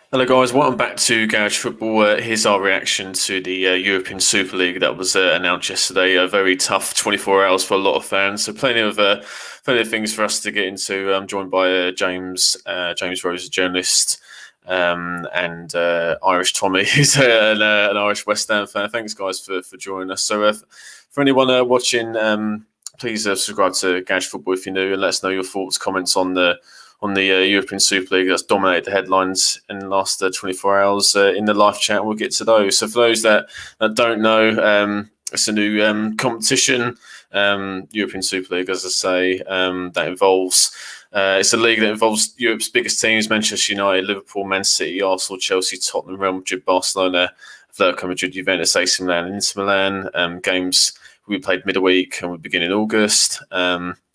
Hello guys, welcome back to Garage Football. Here's our reaction to the European Super League that was announced yesterday. A very tough 24 hours for a lot of fans. So plenty of things for us to get into. I'm joined by James Rose, a journalist, and Irish Tommy, who's an Irish West Ham fan. Thanks guys for joining us. So for anyone watching, please subscribe to Garage Football if you're new, and let us know your thoughts, comments on the European Super League that's dominated the headlines in the last 24 hours in the live chat. We'll get to those. So for those that don't know, it's a new competition, European Super League, as I say, that involves. It's a league that involves Europe's biggest teams: Manchester United, Liverpool, Man City, Arsenal, Chelsea, Tottenham, Real Madrid, Barcelona, Atletico Madrid, Juventus, AC Milan, and Inter Milan. Games will be played midweek and will begin in August.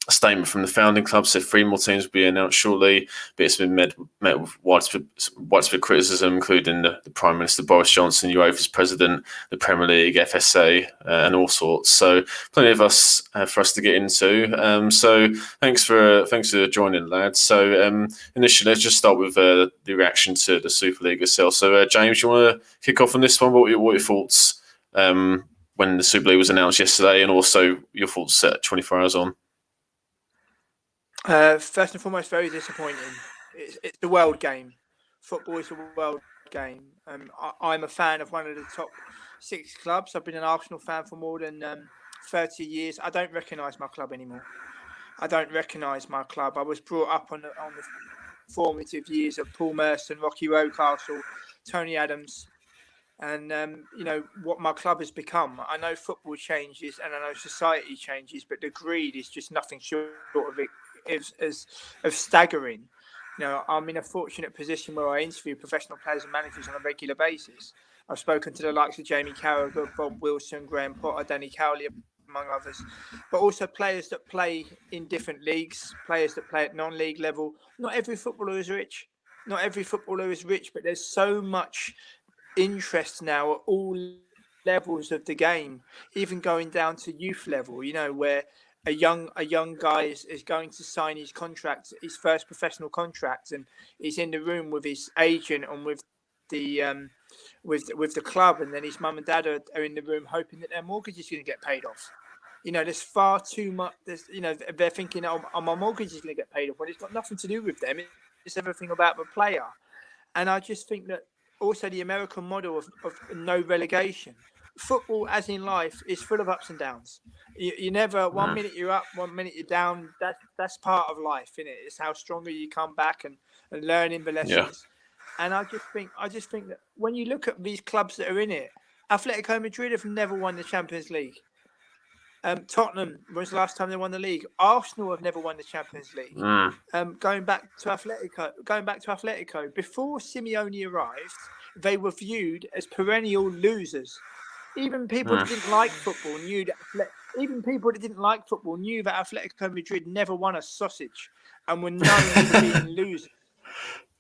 A statement from the founding club said 3 more teams will be announced shortly, but it's been met with widespread criticism, including the Prime Minister Boris Johnson, UEFA's president, the Premier League, FSA, and all sorts. So plenty of us for us to get into. So thanks for joining, lads. So initially, let's just start with the reaction to the Super League itself. So James, you want to kick off on this one? What were your thoughts when the Super League was announced yesterday, and also your thoughts 24 hours on? First and foremost, very disappointing. It's the world game. Football is a world game. I'm a fan of one of the top 6 clubs. I've been an Arsenal fan for more than 30 years. I don't recognise my club anymore. I don't recognise my club. I was brought up on the formative years of Paul Merson, Rocky Rocastle, Tony Adams, and what my club has become. I know football changes and I know society changes, but the greed is just nothing short of it. Of staggering. I'm in a fortunate position where I interview professional players and managers on a regular basis. I've spoken to the likes of Jamie Carragher, Bob Wilson, Graham Potter, Danny Cowley, among others, but also players that play in different leagues, players that play at non-league level. Not every footballer is rich. But there's so much interest now at all levels of the game, even going down to youth level, where a young guy is going to sign his contract, his first professional contract, and he's in the room with his agent and with the club, and then his mum and dad are in the room hoping that their mortgage is going to get paid off. There's far too much. They're thinking, oh, my mortgage is going to get paid off, but it's got nothing to do with them. It's everything about the player. And I just think that also the American model of no relegation. Football, as in life, is full of ups and downs. You never, one minute you're up, 1 minute you're down. That's part of life, isn't it? It's how stronger you come back and learning the lessons. Yeah. And I just think that when you look at these clubs that are in it, Atletico Madrid have never won the Champions League. Tottenham, when was the last time they won the league? Arsenal have never won the Champions League. Going back to Atletico, before Simeone arrived, they were viewed as perennial losers. Even people that didn't like football knew that. Atletico Madrid never won a sausage and were known for being losers.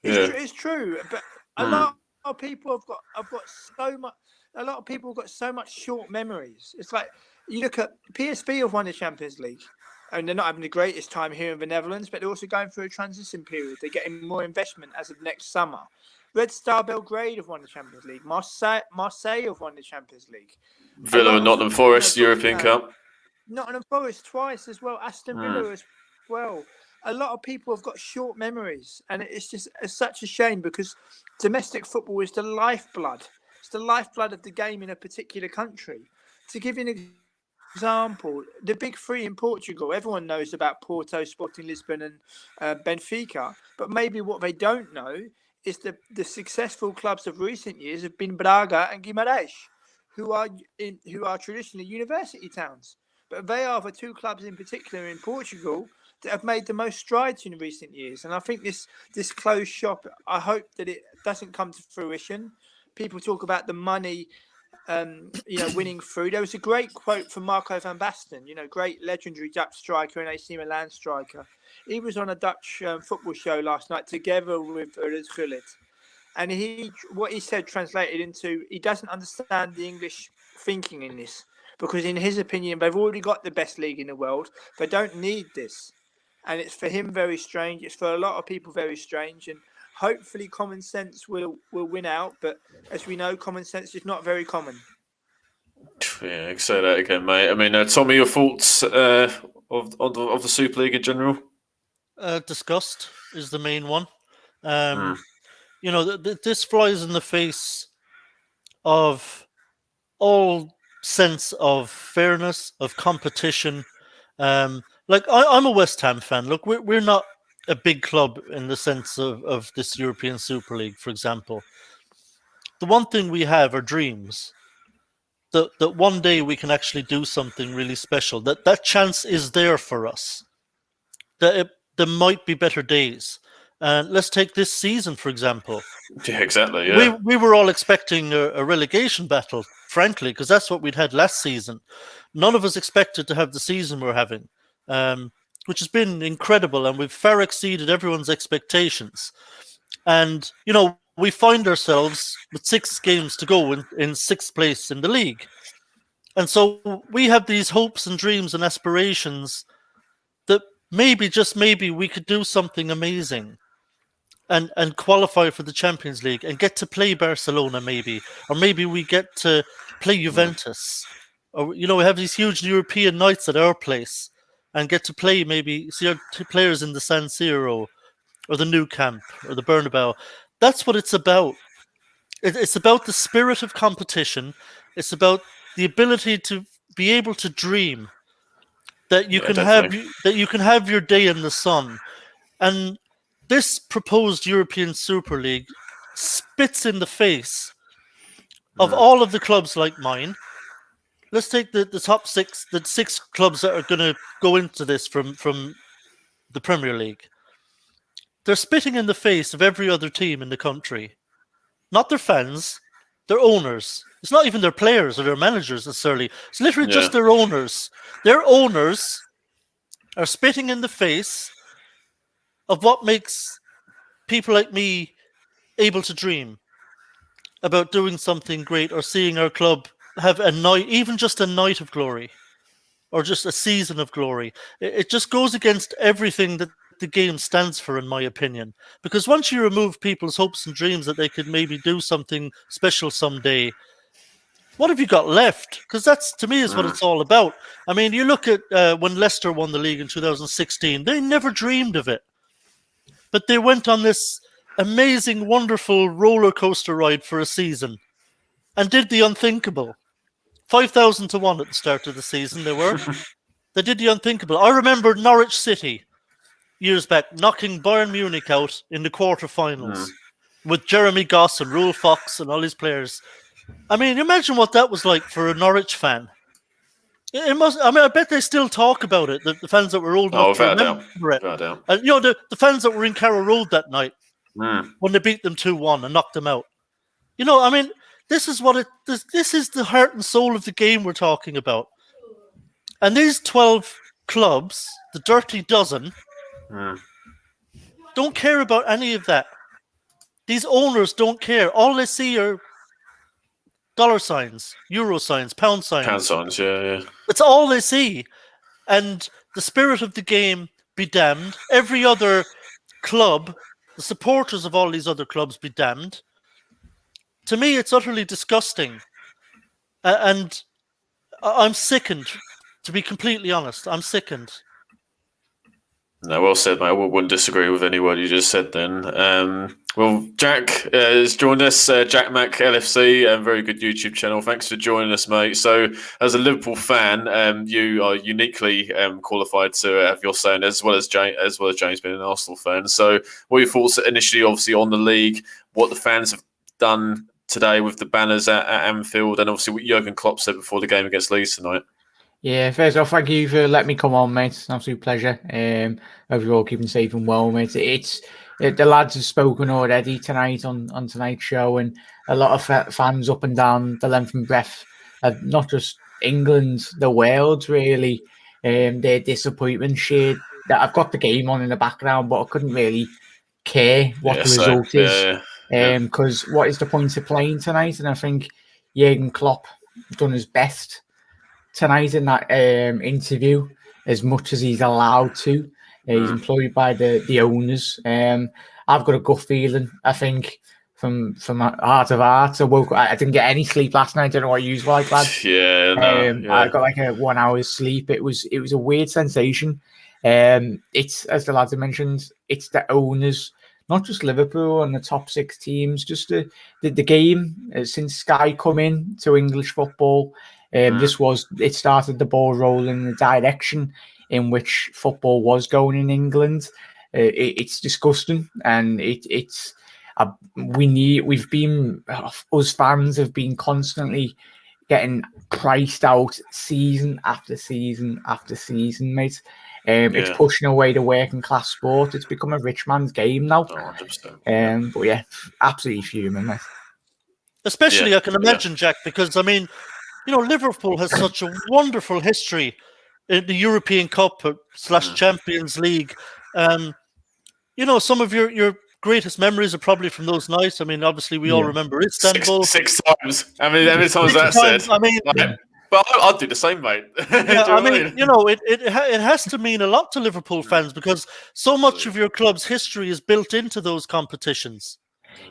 It's true, but a lot of people have got so much. A lot of people have got so much short memories. It's like you look at PSV have won the Champions League, and they're not having the greatest time here in the Netherlands, but they're also going through a transition period. They're getting more investment as of next summer. Red Star Belgrade have won the Champions League. Marseille have won the Champions League. Villa and Nottingham Forest, European Cup. Nottingham Forest twice as well. Aston Villa as well. A lot of people have got short memories, and it's such a shame because domestic football is the lifeblood. It's the lifeblood of the game in a particular country. To give you an example, the big 3 in Portugal, everyone knows about Porto, Sporting Lisbon and Benfica, but maybe what they don't know is the successful clubs of recent years have been Braga and Guimarães, who are traditionally university towns. But they are the 2 clubs in particular in Portugal that have made the most strides in recent years. And I think this closed shop, I hope that it doesn't come to fruition. People talk about the money, winning through. There was a great quote from Marco van Basten, great legendary Dutch striker and AC Milan striker. He was on a Dutch football show last night together with Ruud Gullit. And what he said translated into, he doesn't understand the English thinking in this. Because in his opinion, they've already got the best league in the world. They don't need this. And it's for him very strange. It's for a lot of people very strange. And hopefully common sense will win out. But as we know, common sense is not very common. Yeah, say that again, mate. I mean, Tommy, your thoughts of the Super League in general? Disgust is the main one. This flies in the face of all sense of fairness, of competition. Like I'm a West Ham fan. Look, we're not a big club in the sense of this European Super League, for example. The one thing we have are dreams. That one day we can actually do something really special. That chance is there for us. There might be better days. Let's take this season, for example. Yeah, exactly. Yeah, we were all expecting a relegation battle, frankly, because that's what we'd had last season. None of us expected to have the season we're having, which has been incredible, and we've far exceeded everyone's expectations. And, we find ourselves with 6 games to go in 6th place in the league. And so we have these hopes and dreams and aspirations that maybe, just maybe, we could do something amazing and qualify for the Champions League and get to play Barcelona maybe. Or maybe we get to play Juventus. Or, we have these huge European nights at our place and get to play maybe, see our players in the San Siro or the Nou Camp or the Bernabeu. That's what it's about. It's about the spirit of competition. It's about the ability to be able to dream that you can have your day in the sun. And this proposed European Super League spits in the face of all of the clubs like mine. Let's take the top 6, the 6 clubs that are going to go into this from the Premier League. They're spitting in the face of every other team in the country. Not their fans, their owners. It's not even their players or their managers necessarily. It's literally just their owners. Their owners are spitting in the face of what makes people like me able to dream about doing something great or seeing our club have a night, even just a night of glory or just a season of glory. It just goes against everything that the game stands for, in my opinion. Because once you remove people's hopes and dreams that they could maybe do something special someday, what have you got left? Because that's, to me, is what it's all about. I mean, you look at when Leicester won the league in 2016, they never dreamed of it. But they went on this amazing, wonderful roller coaster ride for a season and did the unthinkable. 5,000 to 1 at the start of the season, they were. They did the unthinkable. I remember Norwich City years back knocking Bayern Munich out in the quarterfinals with Jeremy Goss and Rule Fox and all these players. I mean, imagine what that was like for a Norwich fan. It must. I mean, I bet they still talk about it. The fans that were old enough to remember it. And the fans that were in Carrow Road that night when they beat them 2-1 and knocked them out. I mean, this is what this is the heart and soul of the game we're talking about. And these 12 clubs, the dirty dozen, don't care about any of that. These owners don't care. All they see are dollar signs, euro signs, pound signs. Pound signs, yeah. That's all they see. And the spirit of the game be damned. Every other club, the supporters of all these other clubs be damned. To me, it's utterly disgusting. And I'm sickened, to be completely honest. I'm sickened. No, well said, mate. I wouldn't disagree with any word you just said then. Well, Jack has joined us, Jack Mack LFC, a very good YouTube channel. Thanks for joining us, mate. So, as a Liverpool fan, you are uniquely qualified to have your say, as well as James being an Arsenal fan. So, what are your thoughts initially, obviously, on the league, what the fans have done today with the banners at Anfield, and obviously what Jurgen Klopp said before the game against Leeds tonight? Yeah, first off, thank you for letting me come on, mate. It's an absolute pleasure. Hope you're all keeping safe and well, mate. The lads have spoken already tonight on tonight's show, and a lot of fans up and down the length and breadth of not just England, the world, really. Their disappointment shared. That I've got the game on in the background, but I couldn't really care what the result is. Because what is the point of playing tonight? And I think Jurgen Klopp done his best tonight in that interview, as much as he's allowed to. He's employed by the owners. I've got a gut feeling. I think from heart of heart. I didn't get any sleep last night. I don't know what you was like, lads. Yeah, no, I got like a 1 hour's sleep. It was a weird sensation. It's, as the lads have mentioned, it's the owners, not just Liverpool and the top 6 teams, just the game since Sky come in to English football. It started the ball rolling in the direction in which football was going in England. It's disgusting, and us fans have been constantly getting priced out season after season after season, mate. It's pushing away the working class sport. It's become a rich man's game now. 100%. But yeah, absolutely fuming, mate. Especially, I can imagine, Jack, because I mean, Liverpool has such a wonderful history in the European Cup / Champions League. Some of your greatest memories are probably from those nights. I mean, obviously, we all remember Istanbul. Six times. I mean, how many times that said? I mean, but I'd do the same, mate. Yeah, I mean, it has to mean a lot to Liverpool fans because so much of your club's history is built into those competitions.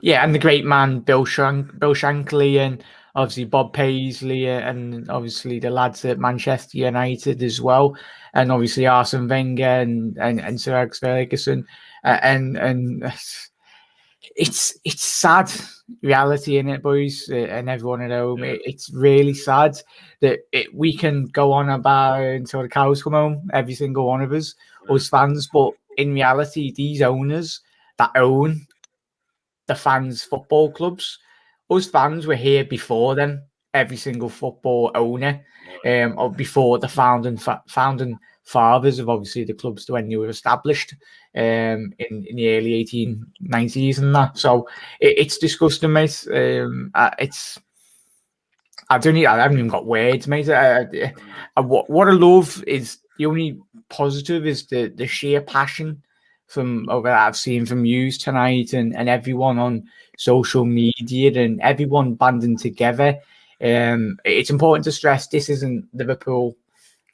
Yeah, and the great man Bill Shankly, and obviously Bob Paisley, and obviously the lads at Manchester United as well, and obviously Arsene Wenger and Sir Alex Ferguson, and it's sad reality in it, boys, and everyone at home. It's really sad that we can go on about until the cows come home, every single one of us fans, but in reality, these owners that own the fans' football clubs, us fans were here before them. Every single football owner, or before the founding fathers of obviously the clubs when they were established in the early 1890s and that. So it's disgusting, mate. I haven't even got words, mate. What I love is the only positive is the sheer passion from that I've seen from you tonight and everyone on social media and everyone banding together. It's important to stress this isn't Liverpool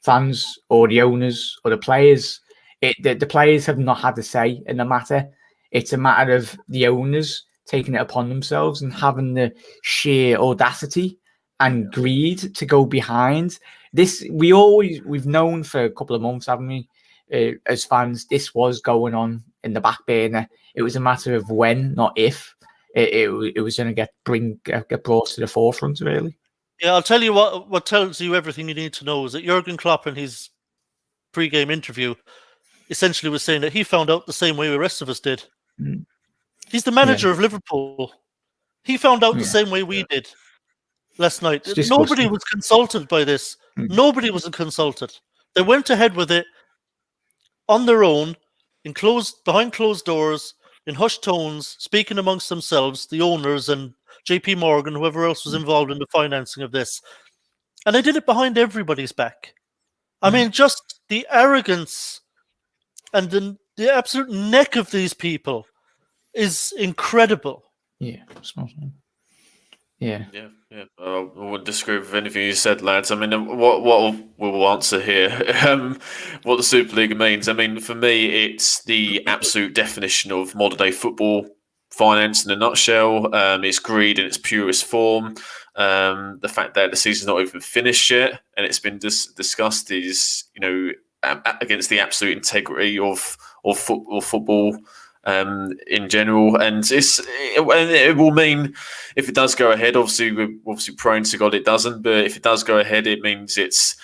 fans or the owners or the players. The players have not had a say in the matter. It's a matter of the owners taking it upon themselves and having the sheer audacity and greed to go behind this. We've known for a couple of months, haven't we? As fans, this was going on in the back burner. It was a matter of when, not if, it was going to get brought to the forefront, really. Yeah, I'll tell you what tells you everything you need to know is that Jurgen Klopp in his pre-game interview essentially was saying that he found out the same way the rest of us did. He's the manager of Liverpool. He found out the same way we did last night. Nobody was consulted by this. Nobody was consulted. They went ahead with it on their own, behind closed doors, in hushed tones, speaking amongst themselves, the owners and JP Morgan, whoever else was involved in the financing of this. And they did it behind everybody's back. I mean, just the arrogance and the absolute neck of these people is incredible. Yeah. I wouldn't disagree with anything you said, lads. I mean, what we'll answer here, what the Super League means. I mean, for me, it's the absolute definition of modern day football finance in a nutshell. It's greed in its purest form. The fact that the season's not even finished yet, and it's been discussed, is against the absolute integrity of football. In general, and it will mean if it does go ahead. Obviously, we're praying to God it doesn't, but if it does go ahead, it means it's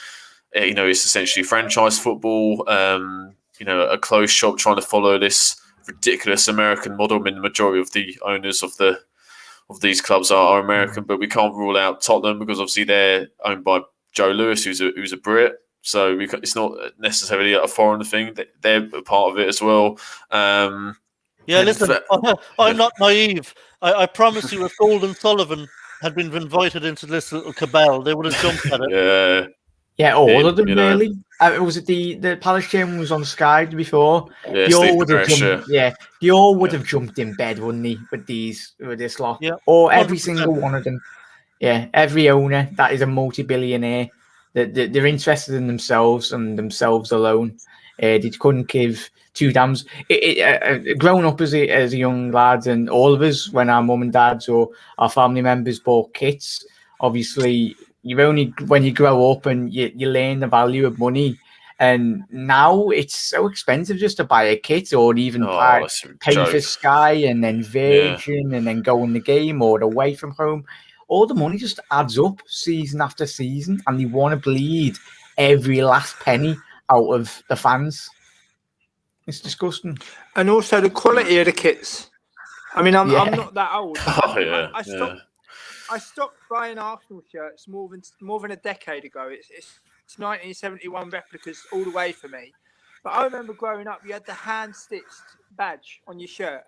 essentially franchise football. A closed shop trying to follow this ridiculous American model. I mean, the majority of the owners of these clubs are American, but we can't rule out Tottenham because obviously they're owned by Joe Lewis, who's a Brit. So it's not necessarily a foreign thing. They're a part of it as well. Listen, I'm not naive. I promise you, if Golden Sullivan had been invited into this little cabal, they would have jumped at it. Yeah, all of them, really. Was it the Palace Gym was on Sky before? Yeah, they all would have jumped. They all would have jumped in bed, wouldn't they, with this lot? Yeah, or every single one of them. Yeah, every owner that is a multi-billionaire. They're interested in themselves and themselves alone. They couldn't give two damns. Growing up as a young lad, and all of us, when our mum and dads or our family members bought kits, obviously when you grow up and you learn the value of money. And now it's so expensive just to buy a kit or even It's a pay joke. for Sky and then Virgin and then go in the game or away from home. All the money just adds up season after season, and they want to bleed every last penny out of the fans. It's disgusting. And also the quality of the kits. I mean, I'm not that old. I stopped buying Arsenal shirts more than a decade ago. It's 1971 replicas all the way for me. But I remember growing up, you had the hand-stitched badge on your shirt,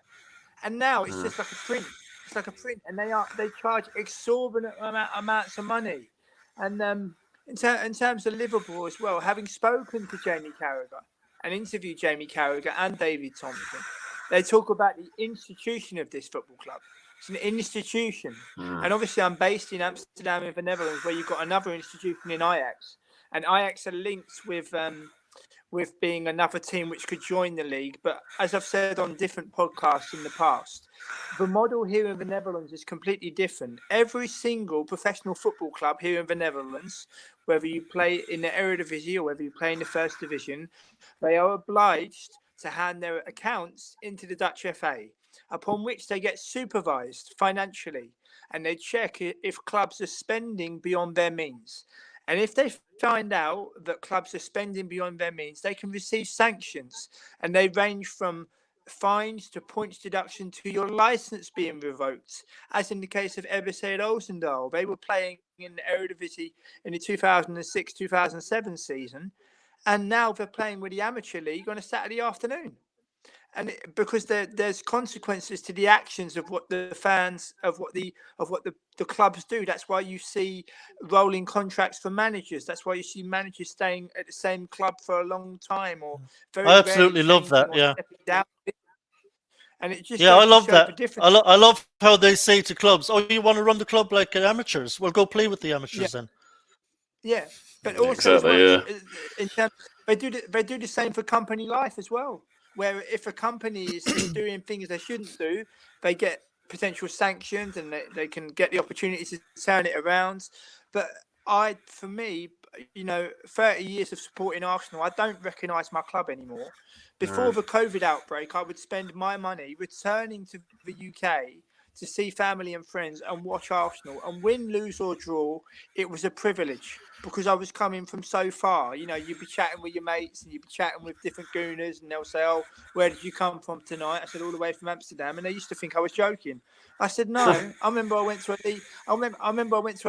and now it's just like a print. It's like a print, and they charge exorbitant amounts of money. And in terms of Liverpool as well, having spoken to Jamie Carragher and interviewed Jamie Carragher and David Thompson, they talk about the institution of this football club. It's an institution. And obviously I'm based in Amsterdam in the Netherlands, where you've got another institution in Ajax. And Ajax are linked with being another team which could join the league. But as I've said on different podcasts in the past, the model here in the Netherlands is completely different. Every single professional football club here in the Netherlands, whether you play in the Eredivisie or whether you play in the First Division, they are obliged to hand their accounts into the Dutch FA, upon which they get supervised financially, and they check if clubs are spending beyond their means. And if they find out that clubs are spending beyond their means, they can receive sanctions, and they range from fines to points deduction to your license being revoked, as in the case of RBC Roosendaal. They were playing in the Eredivisie in the 2006-2007 season, and now they're playing with the Amateur League on a Saturday afternoon. And because there's consequences to the actions of what the fans of what the clubs do. That's why you see rolling contracts for managers. That's why you see managers staying at the same club for a long time, or very I absolutely rarely love that. changing or stepping down. And it just I goes to love show that. the difference. I love how they say to clubs, "Oh, you want to run the club like amateurs? Well, go play with the amateurs then." Yeah, but also Exactly, in terms, they do the same for company life as well. Where if a company is doing things they shouldn't do, they get potential sanctions, and they can get the opportunity to turn it around. But for me, 30 years of supporting Arsenal, I don't recognise my club anymore. Before the COVID outbreak, I would spend my money returning to the UK to see family and friends and watch Arsenal. And win, lose or draw, it was a privilege, because I was coming from so far. You'd be chatting with your mates, and you'd be chatting with different gooners, and they'll say, "Oh, where did you come from tonight?" I said, "All the way from Amsterdam." And they used to think I was joking. I said, "No." I remember I went to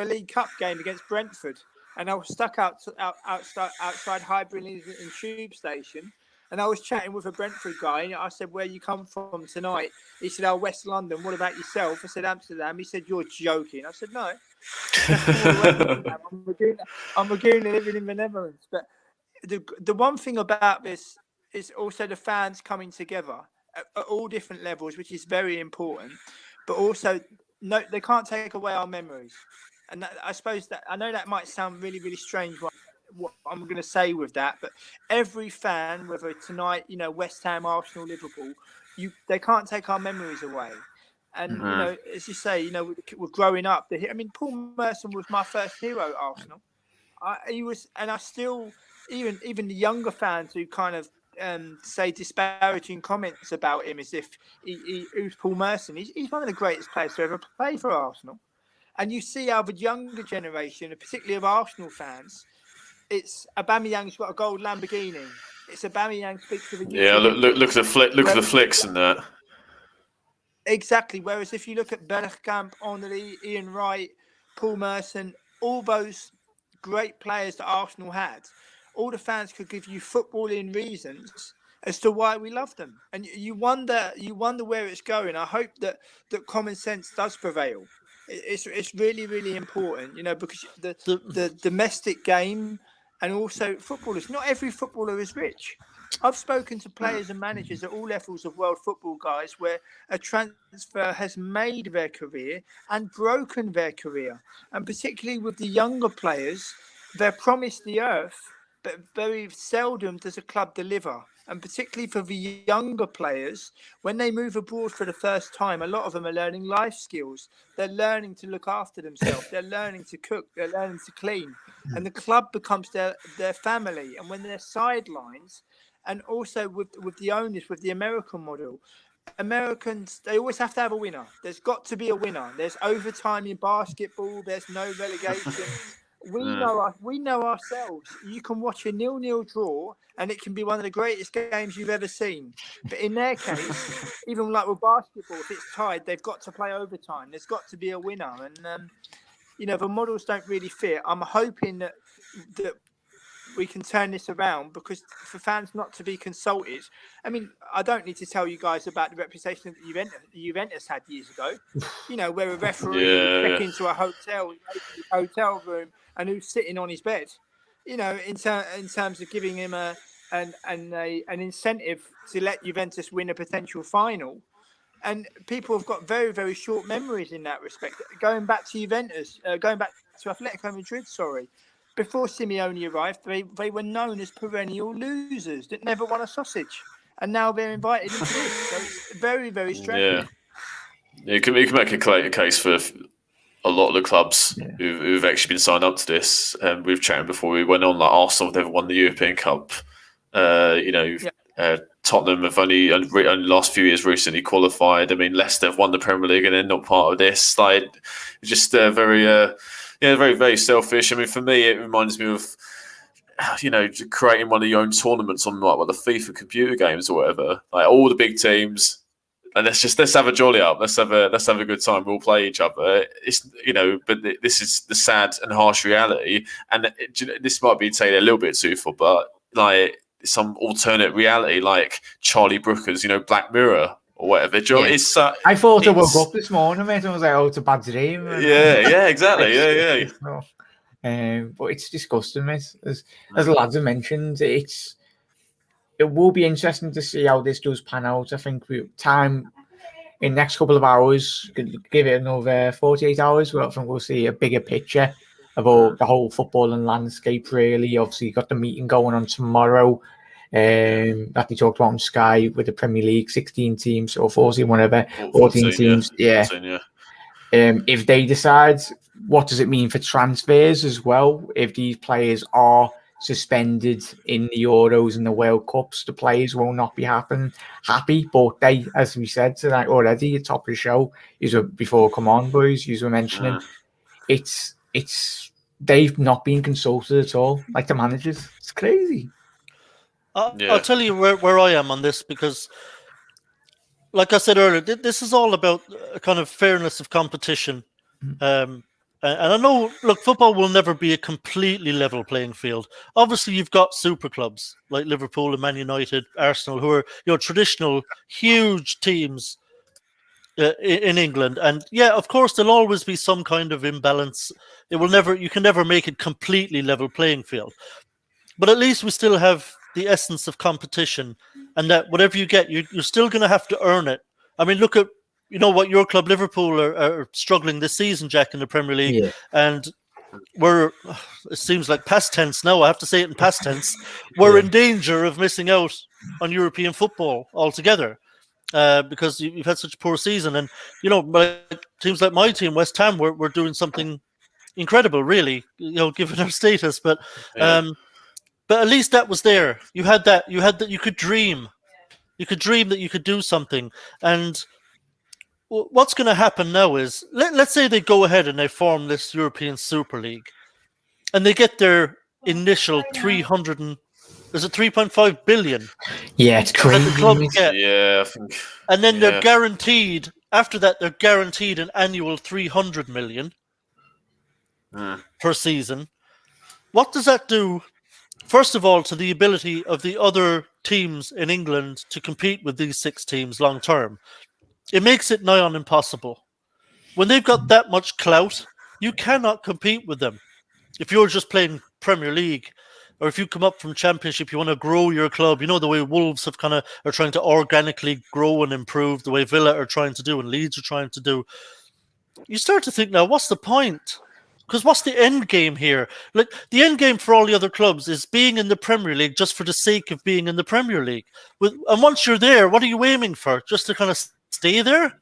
a League Cup game against Brentford, and I was stuck outside Highbury and Tube Station. And I was chatting with a Brentford guy, and I said, "Where you come from tonight?" He said, "Oh, West London. What about yourself?" I said, "Amsterdam." He said, "You're joking." I said, "No. I'm a gooner living in the Netherlands." But the one thing about this is also the fans coming together at all different levels, which is very important. But also, no, they can't take away our memories. And I suppose that I know that might sound really, really strange what I'm going to say with that, but every fan, whether tonight, West Ham, Arsenal, Liverpool, they can't take our memories away. And as you say, we're growing up. Paul Merson was my first hero at Arsenal. He was, and I still, even the younger fans who kind of say disparaging comments about him, as if who's Paul Merson? He's one of the greatest players to ever play for Arsenal. And you see how the younger generation, particularly of Arsenal fans, it's Aubameyang's got a gold Lamborghini. It's Aubameyang speaks with a look at the flicks and that. Exactly. Whereas if you look at Bergkamp, Henry, Ian Wright, Paul Merson, all those great players that Arsenal had, all the fans could give you footballing reasons as to why we love them. And you wonder where it's going. I hope that common sense does prevail. It's really, really important, because the domestic game, and also footballers. Not every footballer is rich. I've spoken to players and managers at all levels of world football, guys, where a transfer has made their career and broken their career. And particularly with the younger players, they're promised the earth, but very seldom does a club deliver. And particularly for the younger players, when they move abroad for the first time, a lot of them are learning life skills. They're learning to look after themselves. They're learning to cook. They're learning to clean. And the club becomes their family. And when they're sidelines, and also with the owners, with the American model, Americans, they always have to have a winner. There's got to be a winner. There's overtime in basketball. There's no relegation. We know ourselves. You can watch a 0-0 draw, and it can be one of the greatest games you've ever seen. But in their case, even like with basketball, if it's tied, they've got to play overtime. There's got to be a winner, and the models don't really fit. I'm hoping that we can turn this around, because for fans not to be consulted. I mean, I don't need to tell you guys about the reputation that Juventus had years ago. Where a referee would check into a hotel room and who's sitting on his bed. In terms of giving him an incentive to let Juventus win a potential final. And people have got very, very short memories in that respect. Going back to Atletico Madrid, before Simeone arrived, they were known as perennial losers that never won a sausage. And now they're invited into this. So it's very, very strange. Yeah. You can make a case for a lot of the clubs who've actually been signed up to this. We've chatted before we went on, like Arsenal, they've won the European Cup. Tottenham have only last few years recently qualified. I mean, Leicester have won the Premier League and they're not part of this. Like, just very, very selfish. I mean, for me, it reminds me of, creating one of your own tournaments on like the FIFA computer games or whatever. Like all the big teams, and let's have a jolly up. Let's have a good time. We'll play each other. It's but this is the sad and harsh reality. And this might be taken a little bit too far, but like some alternate reality, like Charlie Brooker's, Black Mirror or whatever. I thought I woke up this morning, mate, and I was like, "Oh, it's a bad dream." Yeah, exactly. Yeah. But it's disgusting, mate. As the lads have mentioned, it will be interesting to see how this does pan out. I think time in the next couple of hours, give it another 48 hours, I think we'll see a bigger picture of the whole footballing landscape, really. Obviously, you've got the meeting going on tomorrow that they talked about on Sky with the Premier League, 16 teams or 14, whatever, 14 teams. 14, if they decide, what does it mean for transfers as well? If these players are suspended in the Euros and the World Cups, the players will not be happy. But they, as we said tonight already at the top of the show, before come on, boys, you were mentioning, it's they've not been consulted at all, like the managers. It's crazy. I'll tell you where I am on this, because like I said earlier, this is all about a kind of fairness of competition. And I know, look, football will never be a completely level playing field. Obviously, you've got super clubs like Liverpool and Man United, Arsenal, who are traditional, huge teams in England. And of course, there'll always be some kind of imbalance. You can never make it completely level playing field. But at least we still have the essence of competition, and that whatever you get, you're still going to have to earn it. I mean, look at what your club Liverpool are struggling this season, Jack, in the Premier League, and it seems like past tense now. I have to say it in past tense. We're in danger of missing out on European football altogether because you've had such a poor season. And teams like my team, West Ham, we're doing something incredible, really. Given our status, but at least that was there. You had that. You could dream. You could dream that you could do something. And what's going to happen now is, let's say they go ahead and they form this European Super League, and they get their initial 3.5 billion. Yeah, it's crazy. I think. And then they're guaranteed. After that, they're guaranteed an annual 300 million per season. What does that do? First of all, to the ability of the other teams in England to compete with these 6 teams long term. It makes it nigh on impossible. When they've got that much clout, you cannot compete with them. If you're just playing Premier League, or if you come up from Championship, you want to grow your club, the way Wolves are trying to organically grow and improve, the way Villa are trying to do and Leeds are trying to do. You start to think now, what's the point? Because what's the end game here? Like, the end game for all the other clubs is being in the Premier League just for the sake of being in the Premier League. And once you're there, what are you aiming for? Just to kind of stay there?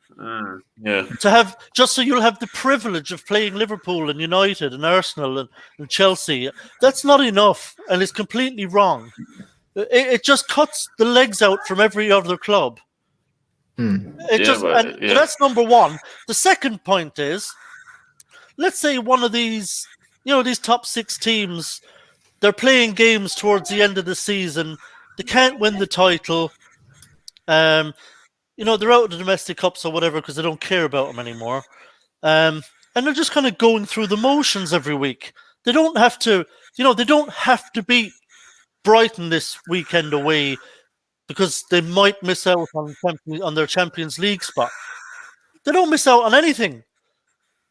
Yeah. To have, just so you'll have the privilege of playing Liverpool and United and Arsenal and Chelsea. That's not enough, and it's completely wrong. It just cuts the legs out from every other club. That's number one. The second point is, let's say one of these, these top 6 teams, they're playing games towards the end of the season. They can't win the title. They're out of the domestic cups or whatever because they don't care about them anymore. And they're just kind of going through the motions every week. They don't have to, they don't have to beat Brighton this weekend away because they might miss out on their Champions League spot. They don't miss out on anything.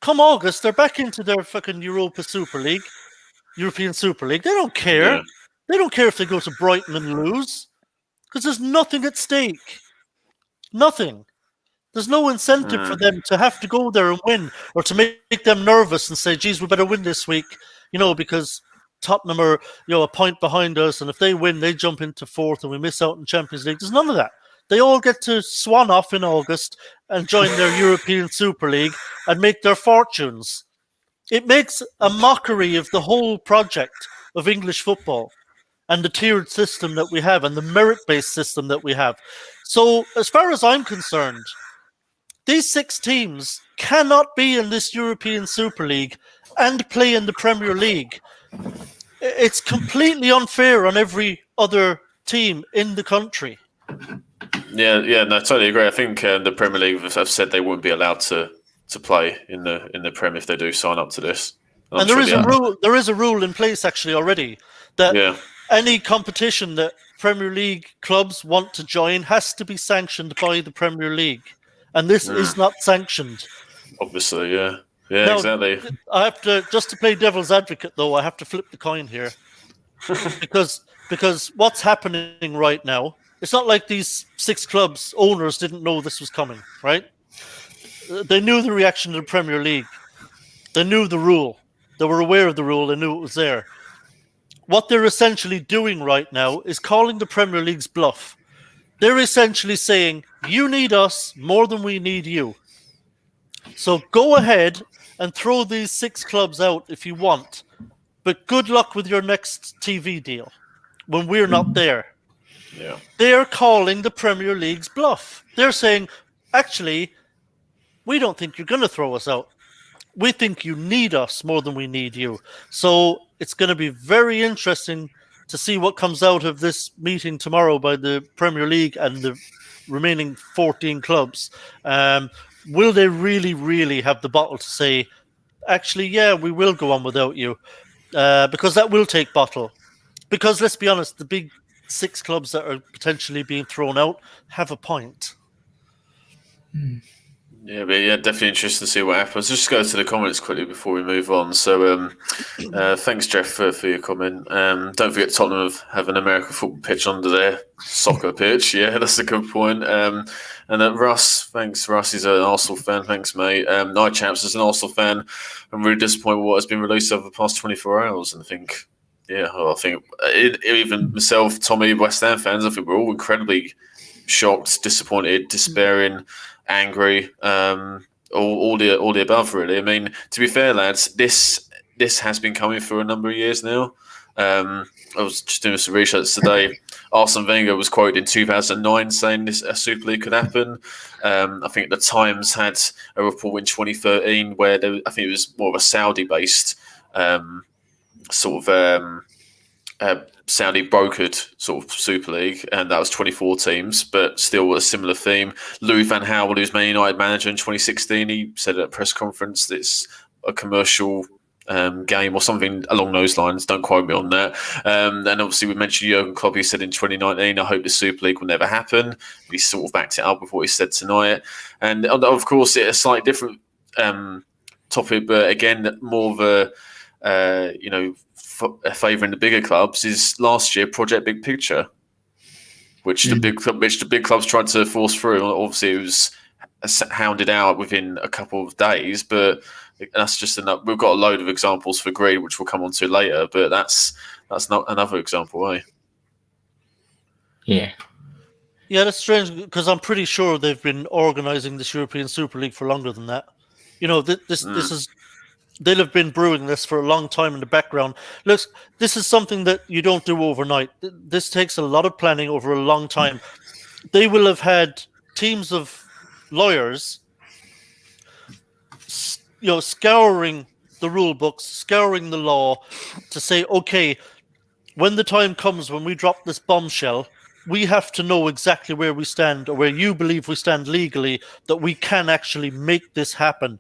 Come August, they're back into their fucking European Super League. They don't care. Yeah. They don't care if they go to Brighton and lose because there's nothing at stake. Nothing. There's no incentive for them to have to go there and win, or to make them nervous and say, geez, we better win this week, because Tottenham are, a point behind us, and if they win, they jump into 4th and we miss out in Champions League. There's none of that. They all get to swan off in August and join their European Super League and make their fortunes. It makes a mockery of the whole project of English football and the tiered system that we have and the merit-based system that we have. So, as far as I'm concerned, these 6 teams cannot be in this European Super League and play in the Premier League. It's completely unfair on every other team in the country. Yeah, no, I totally agree. I think the Premier League have said they wouldn't be allowed to play in the Prem if they do sign up to this. And there is a rule in place actually already that any competition that Premier League clubs want to join has to be sanctioned by the Premier League. And this is not sanctioned. Obviously, yeah. Yeah, now, exactly. I have to, just to play devil's advocate though, I have to flip the coin here. because what's happening right now, it's not like these 6 clubs owners didn't know this was coming, right? They knew the reaction to the Premier League. They knew the rule. They were aware of the rule. They knew it was there. What they're essentially doing right now is calling the Premier League's bluff. They're essentially saying, you need us more than we need you. So go ahead and throw these 6 clubs out if you want. But good luck with your next TV deal when we're not there. Yeah. They're calling the Premier League's bluff. They're saying, actually, we don't think you're going to throw us out. We think you need us more than we need you. So it's going to be very interesting to see what comes out of this meeting tomorrow by the Premier League and the remaining 14 clubs. Will they really, really have the bottle to say, actually, yeah, we will go on without you? Because that will take bottle. Because let's be honest, the big 6 clubs that are potentially being thrown out have a point. Yeah, but definitely interesting to see what happens. Just go to the comments quickly before we move on. So, thanks, Jeff, for your comment. Don't forget Tottenham have an American football pitch under their soccer pitch. Yeah, that's a good point. And Russ, thanks. Russ is an Arsenal fan. Thanks, mate. Night Chaps is an Arsenal fan. I'm really disappointed with what has been released over the past 24 hours. And I think, even myself, Tommy, West Ham fans, I think we're all incredibly shocked, disappointed, despairing, angry, all the above, really. I mean, to be fair, lads, this has been coming for a number of years now. I was just doing some research today. Arsene Wenger was quoted in 2009 saying a Super League could happen. I think the Times had a report in 2013 where I think it was more of a Saudi-based Saudi brokered sort of Super League, and that was 24 teams, but still a similar theme. Louis van Gaal, who's Man United manager in 2016, he said at a press conference that it's a commercial game or something along those lines. Don't quote me on that. And obviously we mentioned Jurgen Klopp. He said in 2019, I hope the Super League will never happen. He sort of backed it up with what he said tonight. And of course, it's a slightly different topic, but again, more of a favouring the bigger clubs is last year Project Big Picture, which the big clubs tried to force through. Obviously, it was hounded out within a couple of days, but that's just enough. We've got a load of examples for greed, which we'll come on to later, but that's not another example, eh? Yeah. Yeah, that's strange because I'm pretty sure they've been organising this European Super League for longer than that. You know, this is they'll have been brewing this for a long time in the background. Look, this is something that you don't do overnight. This takes a lot of planning over a long time. They will have had teams of lawyers, scouring the rule books, scouring the law to say, okay, when the time comes when we drop this bombshell, we have to know exactly where we stand, or where you believe we stand legally, that we can actually make this happen.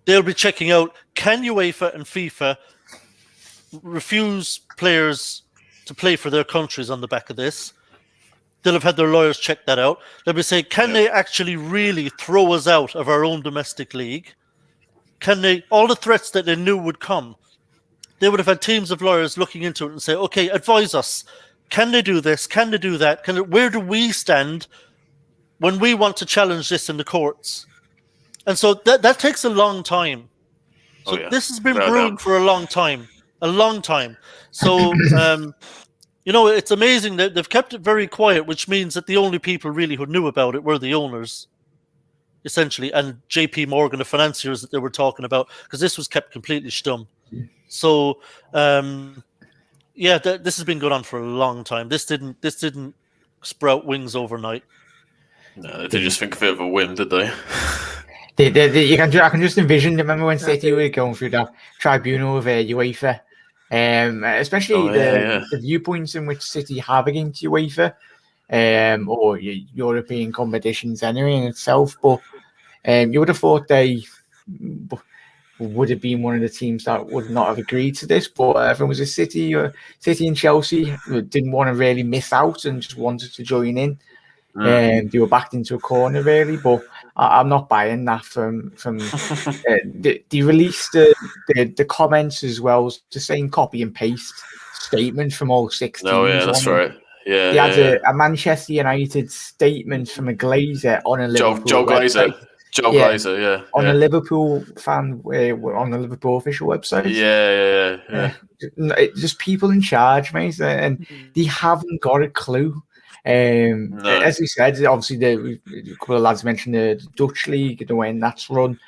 They'll be checking out, can UEFA and FIFA refuse players to play for their countries on the back of this? They'll have had their lawyers check that out. They'll be saying, can they actually really throw us out of our own domestic league? Can they, all the threats that they knew would come, they would have had teams of lawyers looking into it and say, okay, advise us. Can they do this? Can they do that? Where do we stand when we want to challenge this in the courts? And so that takes a long time. So this has been brewing for a long time. So, it's amazing that they've kept it very quiet, which means that the only people really who knew about it were the owners, essentially, and JP Morgan, the financiers that they were talking about, because this was kept completely stum. So, this has been going on for a long time. This didn't sprout wings overnight. No, they just think of it of a whim, did they? I can just envision. Remember when City were going through that tribunal with UEFA, especially the viewpoints in which City have against UEFA, or European competitions anyway in itself. But you would have thought they would have been one of the teams that would not have agreed to this. But if it was a City and Chelsea who didn't want to really miss out and just wanted to join in, they were backed into a corner really. But I'm not buying that from they released the comments as well as the same copy and paste statement from all 6 teams. Oh yeah, that's right. Yeah, they had a Manchester United statement from a Glazer on a Liverpool Joel Glazer. Joel Glazer, yeah. On a Liverpool fan, on the Liverpool official website. Yeah. Just people in charge, mate, and they haven't got a clue. As we said, obviously, a couple of lads mentioned the Dutch league, the way that's run.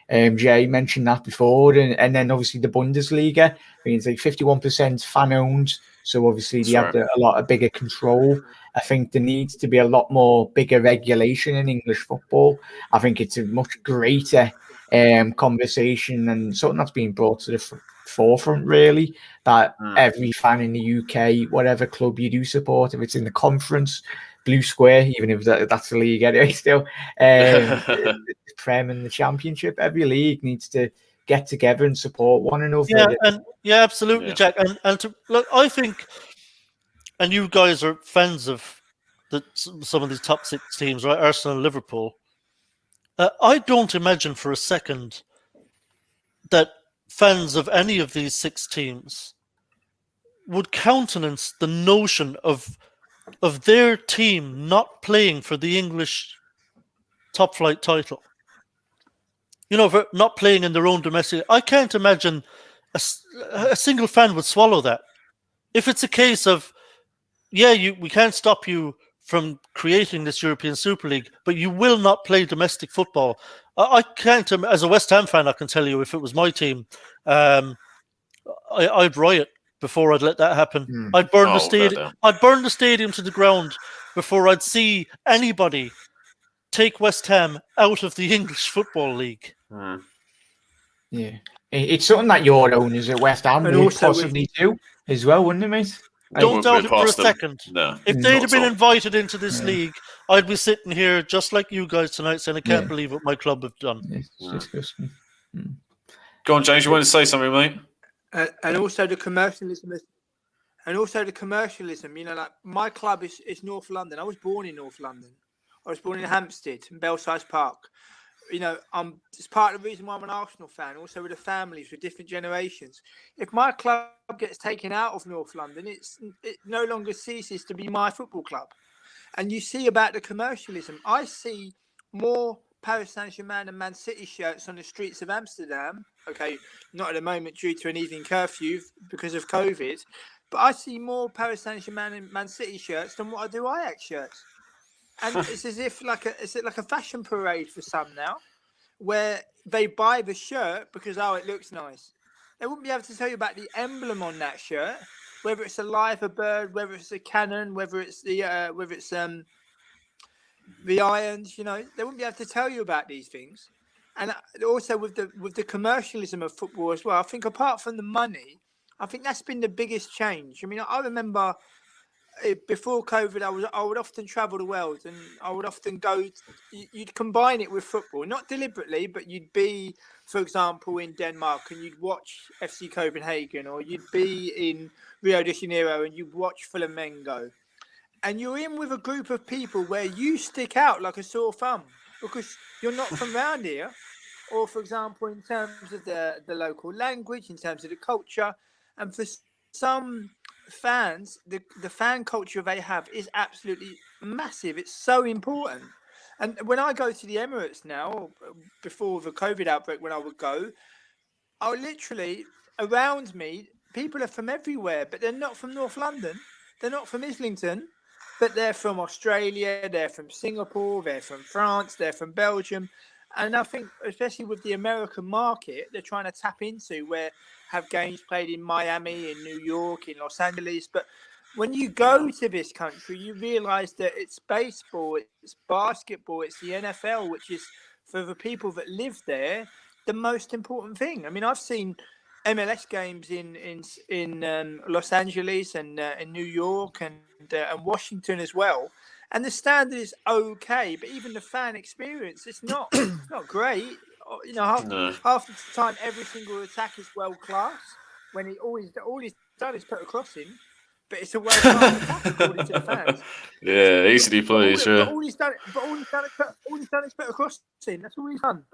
Jay mentioned that before, and then obviously the Bundesliga. I mean, it's like 51% fan owned, so obviously they have a lot of bigger control. I think there needs to be a lot more bigger regulation in English football. I think it's a much greater conversation and something that's being brought to the forefront, really, that every fan in the UK, whatever club you do support, if it's in the conference, Blue Square, even if that's the league anyway, still, the Prem and the Championship, every league needs to get together and support one another. Absolutely, Jack. And look, I think, and you guys are fans of some of these top 6 teams, right? Arsenal and Liverpool. I don't imagine for a second that fans of any of these 6 teams would countenance the notion of their team not playing for the English top flight title. For not playing in their own domestic. I can't imagine a single fan would swallow that. If it's a case of, we can't stop you from creating this European Super League, but you will not play domestic football. I can't, as a West Ham fan, I can tell you, if it was my team, I'd riot before I'd let that happen. I'd burn the stadium. I'd burn the stadium to the ground before I'd see anybody take West Ham out of the English Football League. Yeah, it's something that your owners at West Ham would possibly do as well, wouldn't it, mate? Don't doubt it for a second. No, if they'd have been invited into this league, I'd be sitting here just like you guys tonight saying, I can't believe what my club have done. It's disgusting. Go on, James, you want to say something, mate? And also the commercialism. Like my club is North London. I was born in North London. I was born in Hampstead, in Belsize Park. It's part of the reason why I'm an Arsenal fan, also with the families, with different generations. If my club gets taken out of North London, it no longer ceases to be my football club. And you see about the commercialism. I see more Paris Saint-Germain and Man City shirts on the streets of Amsterdam. Okay, not at the moment due to an evening curfew because of COVID, but I see more Paris Saint-Germain and Man City shirts than what I do Ajax shirts. And it's as if like a fashion parade for some now, where they buy the shirt because it looks nice. They wouldn't be able to tell you about the emblem on that shirt, whether it's a live, a bird, whether it's a cannon, whether it's the irons. You know, they wouldn't be able to tell you about these things. And also with the commercialism of football as well. I think apart from the money, I think that's been the biggest change. I mean, I remember before COVID, I would often travel the world, and I would often go. You'd combine it with football, not deliberately, but you'd be, for example, in Denmark and you'd watch FC Copenhagen, or you'd be in Rio de Janeiro and you'd watch Flamengo, and you're in with a group of people where you stick out like a sore thumb because you're not from around here, or for example, in terms of the local language, in terms of the culture, and for some fans, the fan culture they have is absolutely massive. It's so important. And when I go to the Emirates now, before the COVID outbreak, when I would go, I would literally, around me, people are from everywhere, but they're not from North London. They're not from Islington, but they're from Australia, they're from Singapore, they're from France, they're from Belgium. And I think, especially with the American market, they're trying to tap into where have games played in Miami, in New York, in Los Angeles. But when you go to this country, you realize that it's baseball, it's basketball, it's the NFL, which is, for the people that live there, the most important thing. I mean, I've seen MLS games in Los Angeles and in New York and Washington as well. And the standard is okay, but even the fan experience, it's not great. You know, half the time, every single attack is world class. When all he's done is put a cross in, but it's a world class attack according to the fans. Yeah, easily plays. But all he's done is put a cross in. That's all he's done.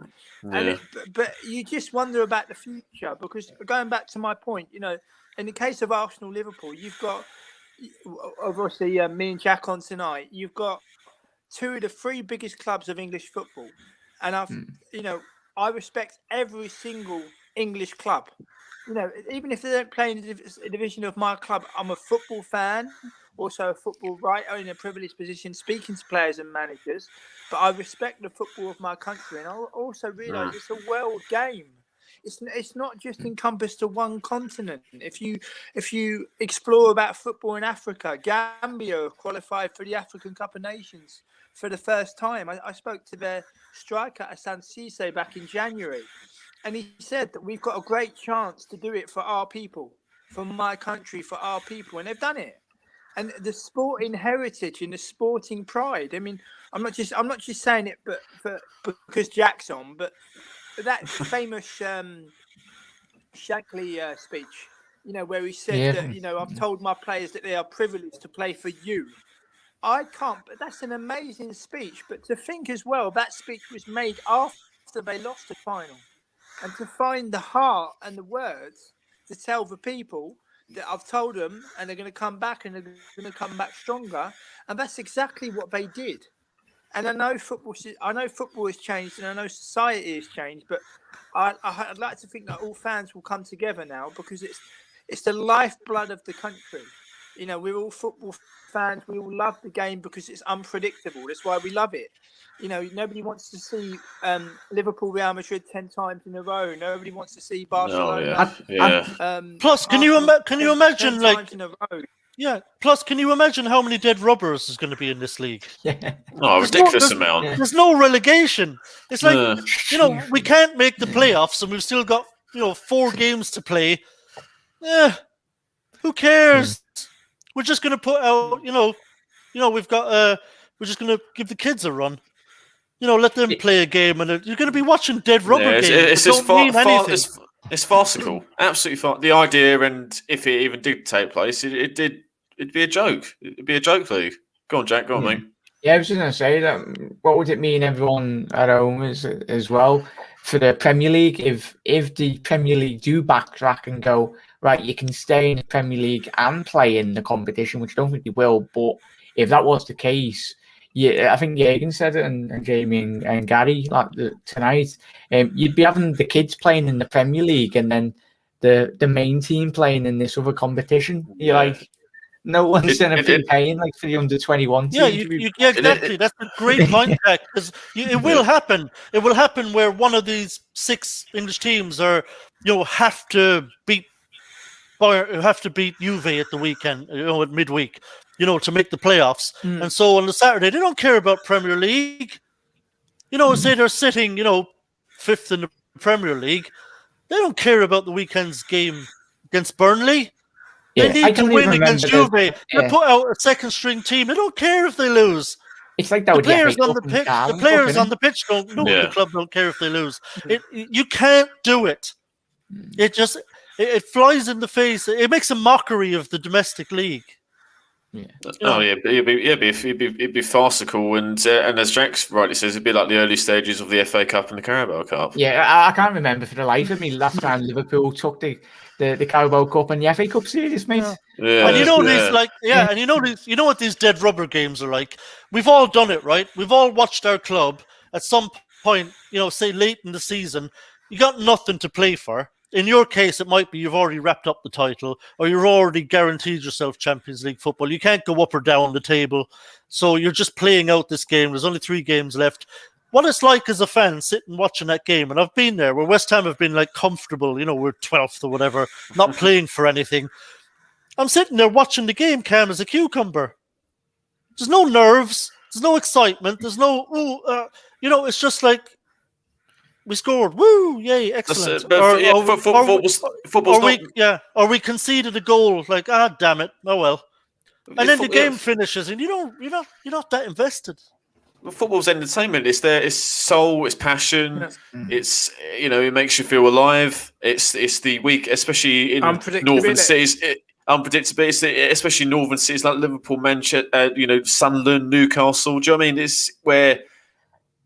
Yeah. But you just wonder about the future, because going back to my point, you know, in the case of Arsenal, Liverpool, you've got, obviously, me and Jack on tonight, you've got two of the three biggest clubs of English football. And I respect every single English club. You know, even if they don't play in a division of my club, I'm a football fan, also a football writer in a privileged position, speaking to players and managers. But I respect the football of my country, and I also realise it's a world game. It's not just encompassed to one continent. If you explore about football in Africa, Gambia qualified for the African Cup of Nations for the first time. I spoke to their striker, Hassan Cisse, back in January, and he said that we've got a great chance to do it for our people, for my country, for our people, and they've done it. And the sporting heritage and the sporting pride. I mean, I'm not just saying it, but because Jack's on, but that famous Shankly speech, you know, where he said that, you know, I've told my players that they are privileged to play for you. I can't, but that's an amazing speech. But to think as well, that speech was made after they lost the final. And to find the heart and the words to tell the people that I've told them, and they're going to come back, and they're going to come back stronger. And that's exactly what they did. And I know football has changed, and I know society has changed, but I'd like to think that all fans will come together now, because it's the lifeblood of the country. You know, we're all football fans. We all love the game because it's unpredictable. That's why we love it. You know, nobody wants to see Liverpool, Real Madrid 10 times in a row. Nobody wants to see Barcelona. Plus, can you imagine, like, yeah. Plus, can you imagine how many dead rubbers is going to be in this league? Yeah. Oh, ridiculous amount. There's no relegation. It's like, you know, we can't make the playoffs, and we've still got, you know, 4 games to play. Who cares? We're just going to put out, you know, we've got, we're just going to give the kids a run. You know, let them play a game, and you're going to be watching dead rubber games. It's farcical, absolutely. The idea, and if it even did take place, it'd be a joke. It'd be a joke league. Go on, Jack. Go on, mate. Yeah, I was just going to say that. What would it mean, everyone at home, as well, for the Premier League? If the Premier League do backtrack and go, right, you can stay in the Premier League and play in the competition, which I don't think they will, but if that was the case, yeah, I think Jürgen said it, and Jamie and Gary like tonight. You'd be having the kids playing in the Premier League, and then the main team playing in this other competition. You're like, no one's going to be paying like for the under-21 team. Yeah, exactly. That's a great point, Jack. Because it will happen. It will happen where one of these 6 English teams are, have to beat Juve at the weekend, at midweek, to make the playoffs. And so on the Saturday, they don't care about Premier League. Say they're sitting, 5th in the Premier League. They don't care about the weekend's game against Burnley. They need to win against Juve. They put out a second-string team. They don't care if they lose. It's like that. The players on the pitch. The players on the pitch don't know. The club don't care if they lose. You can't do it. It flies in the face. It makes a mockery of the domestic league. It'd be farcical, and as Jack rightly says, it'd be like the early stages of the FA Cup and the Carabao Cup. Yeah, I can't remember for the life of me last time Liverpool took the Carabao Cup and the FA Cup series, mate. Yeah, and you know what these dead rubber games are like. We've all done it, right? We've all watched our club at some point, say late in the season. You got nothing to play for. In your case, it might be you've already wrapped up the title, or you've already guaranteed yourself Champions League football. You can't go up or down the table, so you're just playing out this game. There's only 3 games left. What it's like as a fan sitting watching that game, and I've been there, where West Ham have been like comfortable, we're 12th or whatever, not playing for anything. I'm sitting there watching the game calm as a cucumber. There's no nerves, there's no excitement, there's no, it's just like, we scored. Woo! Yay! Excellent. Or we conceded a goal. Like, damn it! Oh well. And then the game finishes, and you're not that invested. Football's entertainment. It's soul. It's passion. It's it makes you feel alive. It's the week, especially in northern cities. Unpredictable. Especially northern cities like Liverpool, Manchester, Sunderland, Newcastle. Do you know what I mean? It's where.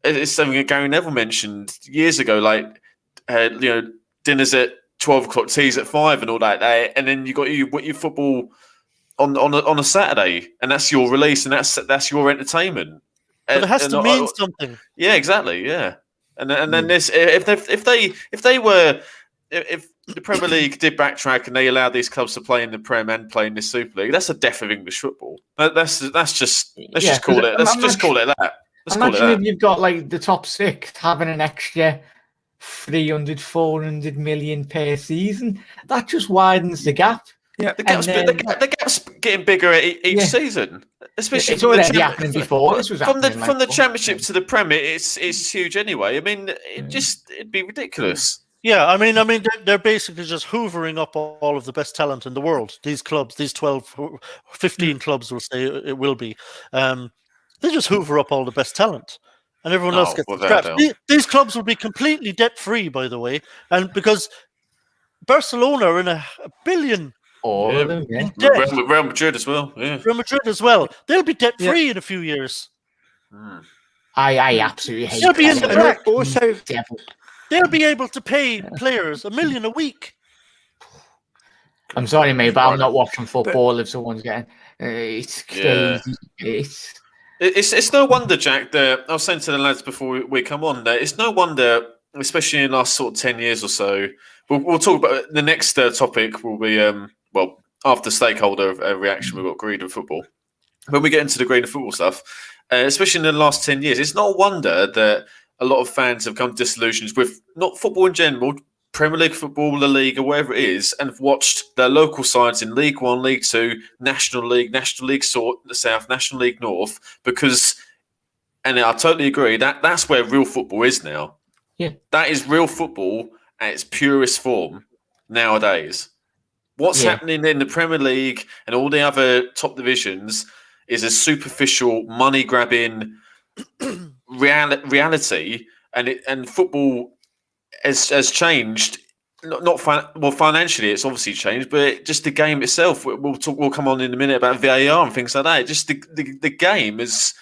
It's something that Gary Neville mentioned years ago, like dinners at 12 o'clock, teas at 5, and all that. And then you got your football on a Saturday, and that's your release, and that's your entertainment. But it has to mean something. Yeah, exactly. Yeah, and then this, if the Premier League did backtrack and they allowed these clubs to play in the Prem and play in the Super League, that's a death of English football. Let's just call it that. Imagine if you've got like the top 6 having an extra 300-400 million per season. That just widens the gap. Yeah, the gap's getting bigger each season. Especially it's already happening before. This was from the Championship to the Premier. It's huge anyway. I mean, it'd be ridiculous. Yeah, I mean, they're basically just hoovering up all of the best talent in the world. These clubs, these 12, 15 clubs, will say it will be. They just hoover up all the best talent, and everyone else gets scrapped. These clubs will be completely debt-free, by the way, and because Barcelona are in a billion. Real Madrid as well. Yeah, Real Madrid as well. They'll be debt-free in a few years. I absolutely hate. They'll be in the black. Also, they'll be able to pay players $1 million a week. I'm sorry, mate, but I'm not watching football if someone's getting. It's crazy. It's no wonder, Jack, that I was saying to the lads before we come on, that it's no wonder, especially in the last sort of 10 years or so, we'll talk about the next topic will be, after stakeholder reaction, we've got greed and football. When we get into the greed and football stuff, especially in the last 10 years, it's no wonder that a lot of fans have become disillusioned with not football in general, Premier League football, La Liga, wherever it is, and have watched their local sides in League One, League Two, National League South, National League North, because, and I totally agree, that's where real football is now. Yeah. That is real football at its purest form nowadays. What's happening in the Premier League and all the other top divisions is a superficial, money-grabbing reality, and football has changed. Financially, it's obviously changed, but just the game itself. We'll come on in a minute about VAR and things like that. Just the game has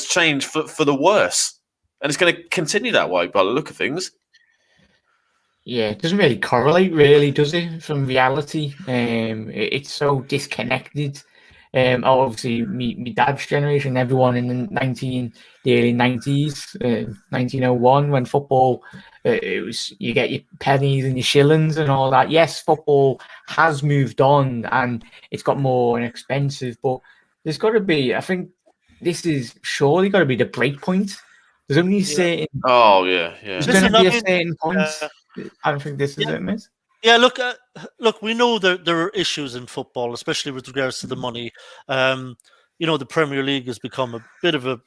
changed for the worse, and it's going to continue that way by the look of things. Yeah, it doesn't really correlate, really, does it, from reality? It's so disconnected. Obviously, my dad's generation, everyone in the early 90s, 1901, when football, it was you get your pennies and your shillings and all that. Yes, football has moved on and it's got more expensive, but there's got to be, I think this is surely got to be the break point. There's only certain. Oh yeah. There's going to be a certain point. I don't think this is it, miss. Yeah, look, we know there are issues in football, especially with regards to the money. The Premier League has become a bit of a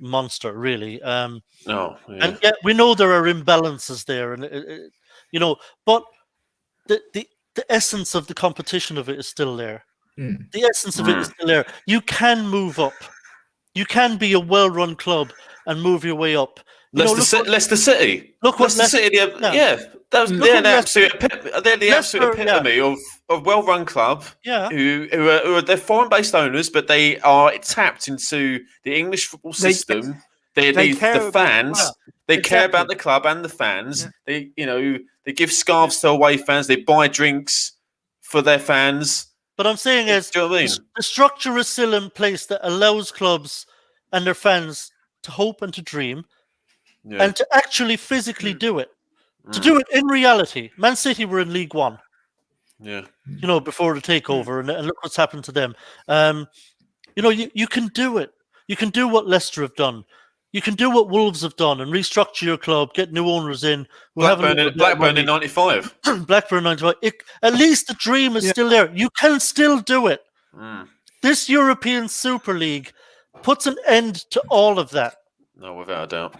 monster, really. And yet we know there are imbalances there, and but the essence of the competition of it is still there. The essence of it is still there. You can move up. You can be a well-run club and move your way up. Leicester City. Look what Leicester City. They're the absolute epitome of well-run club. Yeah, they're foreign-based owners, but they are tapped into the English football system. They the fans. They care about the club and the fans. Yeah. They give scarves to away fans. They buy drinks for their fans. But I'm saying is, the structure is still in place that allows clubs and their fans to hope and to dream, and to actually physically do it. To do it in reality. Man City were in League One. Yeah. Before the takeover, and look what's happened to them. You can do it. You can do what Leicester have done. You can do what Wolves have done and restructure your club, get new owners in. Blackburn in 95. Blackburn 95. At least the dream is still there. You can still do it. This European Super League puts an end to all of that. No, without a doubt.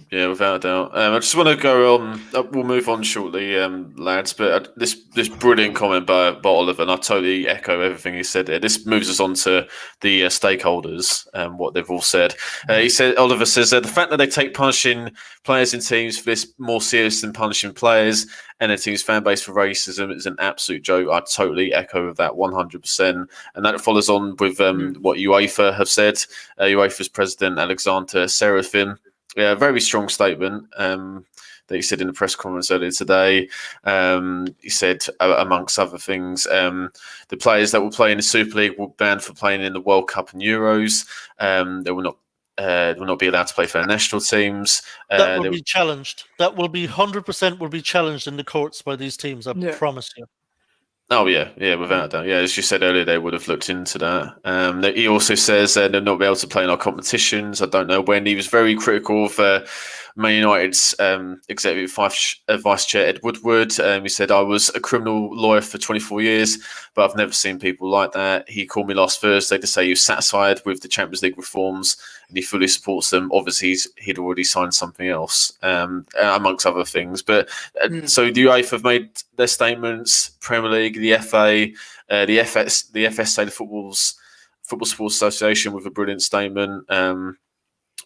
Yeah, without a doubt. I just want to go on. We'll move on shortly, lads. But this brilliant comment by Oliver, and I totally echo everything he said there. This moves us on to the stakeholders and what they've all said. Oliver says the fact that they take punishing players in teams for this more serious than punishing players and a team's fan base for racism is an absolute joke. I totally echo that 100%. And that follows on with what UEFA have said. UEFA's president, Alexander Serafin. Yeah, a very strong statement that he said in the press conference earlier today. He said, amongst other things, the players that will play in the Super League will be banned for playing in the World Cup and Euros. They will not be allowed to play for their national teams. That will be challenged. That will be 100% will be challenged in the courts by these teams. I promise you. Oh, yeah, without a doubt. Yeah, as you said earlier, they would have looked into that. He also says they'll not be able to play in our competitions. I don't know when. He was very critical of Man United's executive vice chair, Ed Woodward. He said, I was a criminal lawyer for 24 years, but I've never seen people like that. He called me last Thursday to say he was satisfied with the Champions League reforms and he fully supports them. Obviously, he'd already signed something else, amongst other things. But so the UEFA have made their statements, Premier League, the FA, the FSA, the Football Sports Association, with a brilliant statement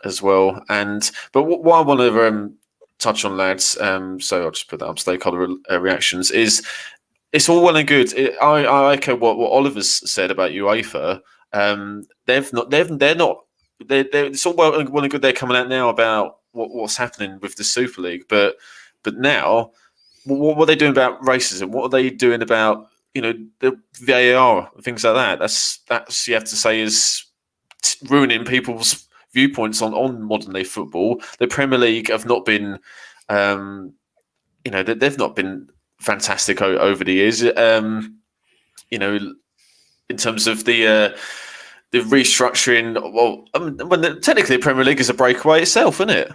as well. But what I want to touch on, lads, so I'll just put that up, stakeholder reactions, is it's all well and good. I echo what Oliver's said about UEFA. It's all well and good they're coming out now about what's happening with the Super League, but now what are they doing about racism? What are they doing about the VAR, things like that? That's you have to say is ruining people's viewpoints on modern day football. The Premier League have not been, they've not been fantastic over the years. In terms of the restructuring. Well, technically, the Premier League is a breakaway itself, isn't it?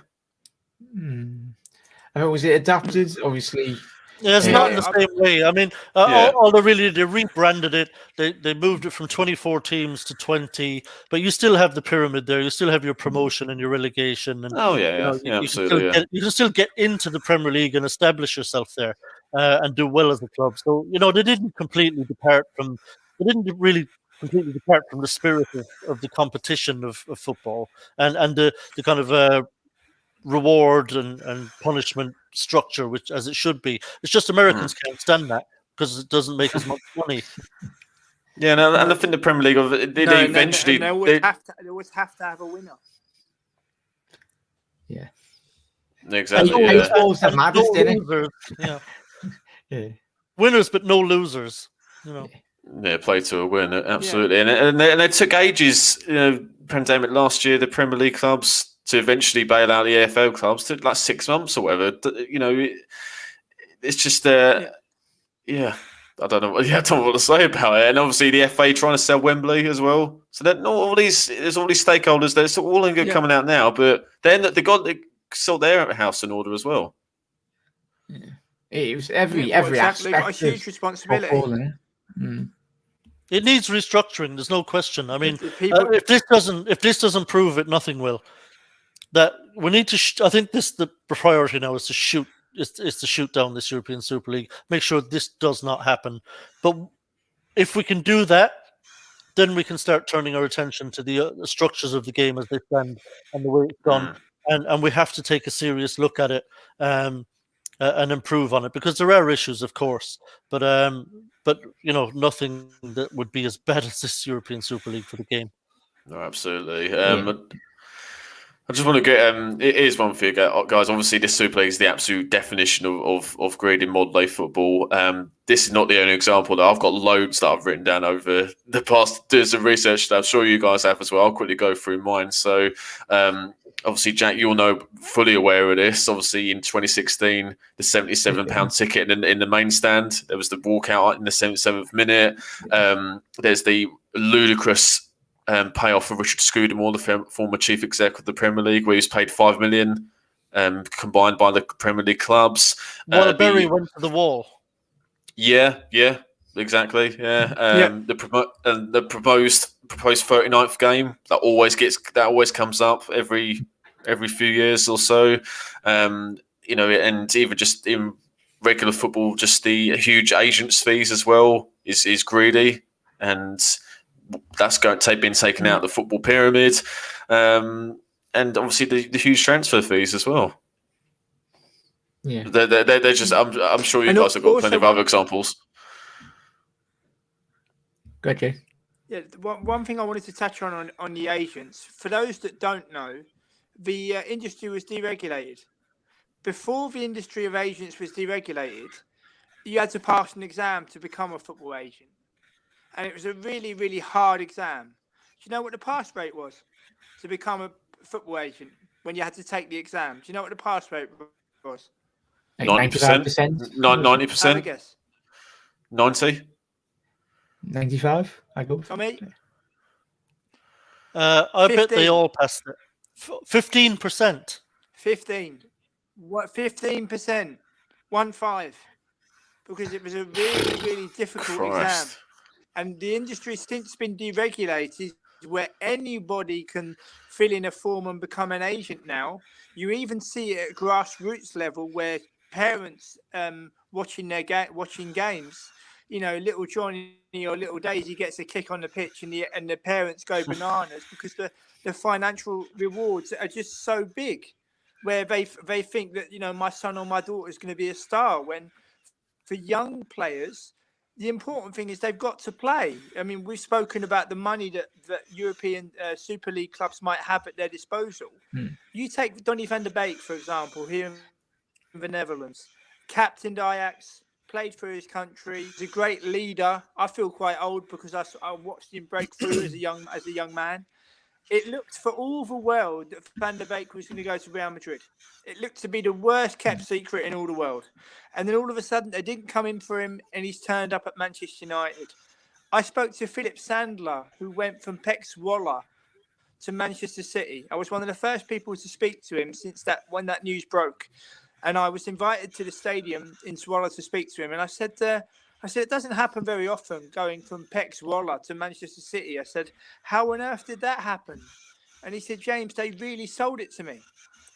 Was it adapted? Obviously. Yeah, it's not in the same way. I mean, all they rebranded it. They moved it from 24 teams to 20, but you still have the pyramid there. You still have your promotion and your relegation. And, absolutely. You can still get into the Premier League and establish yourself there and do well as a club. So, they didn't completely depart from the spirit of the competition of football and the kind of reward and punishment structure, which as it should be. It's just Americans can't stand that because it doesn't make as much money. Yeah, and I think the Premier League they would have to have a winner. Yeah, exactly. Winners, but no losers. Yeah, play to a win, absolutely. And they took ages, pandemic last year, the Premier League clubs to eventually bail out the AFL clubs. Took like 6 months or whatever. It's just, yeah, I don't know. Yeah, I don't know what to say about it. And obviously the FA trying to sell Wembley as well. So that there's all these stakeholders. There's all in good coming out now, but then they sort their house in order as well. Yeah. It was every exactly. aspect. They've got a huge responsibility. Football, It needs restructuring. There's no question. I mean, People- if this doesn't prove it, nothing will. That we need to. I think the priority now is to shoot. Is to shoot down this European Super League. Make sure this does not happen. But if we can do that, then we can start turning our attention to the structures of the game as they stand and the way it's done. And we have to take a serious look at it and improve on it, because there are issues, of course, but nothing that would be as bad as this European Super League for the game. No, absolutely. I just want to get it is one for you guys. Obviously, this Super League is the absolute definition of greed in modern day football. This is not the only example. That I've got loads that I've written down over the past. Doing some research that I'm sure you guys have as well. I'll quickly go through mine. So, obviously, Jack, you'll know, fully aware of this. Obviously, in 2016, the £77 ticket in the main stand. There was the walkout in the 77th minute. There's the ludicrous payoff for Richard Scudamore, the former chief exec of the Premier League, where he was paid $5 million combined by the Premier League clubs. Waterbury went to the wall. Yeah, exactly. Yeah, the proposed 39th game that always comes up every few years or so. And even just in regular football, just the huge agents fees as well is greedy, and that's been taken out of the football pyramid, and obviously the huge transfer fees as well. Yeah, they're just. I'm sure you guys have got plenty of other examples. Gotcha. Yeah, one thing I wanted to touch on the agents. For those that don't know, the industry was deregulated. Before the industry of agents was deregulated, you had to pass an exam to become a football agent. And it was a really, really hard exam. Do you know what the pass rate was to become a football agent when you had to take the exam? Do you know what the pass rate was? 90%? 90%? Have a guess. 90? 95, I go. Tommy? I bet 15. they all passed it. 15%. 15. What? 15%. 1-5. Because it was a really, really difficult exam. And the industry since been deregulated, where anybody can fill in a form and become an agent now. You even see it at grassroots level where parents watching games, little Johnny or little Daisy gets a kick on the pitch and the parents go bananas because the financial rewards are just so big, where they think that my son or my daughter is going to be a star, when for young players the important thing is they've got to play. I mean, we've spoken about the money that European Super League clubs might have at their disposal. You take Donny van der Beek, for example, here in the Netherlands, captained Ajax, played for his country. He's a great leader. I feel quite old because I watched him break through as a young man. It looked for all the world that Van der Beek was going to go to Real Madrid. It looked to be the worst kept secret in all the world. And then all of a sudden, they didn't come in for him, and he's turned up at Manchester United. I spoke to Philip Sandler, who went from Pek Zwolle to Manchester City. I was one of the first people to speak to him when that news broke. And I was invited to the stadium in Zwolle to speak to him. And I said, it doesn't happen very often going from Pek Zwolle to Manchester City. I said, how on earth did that happen? And he said, James, they really sold it to me.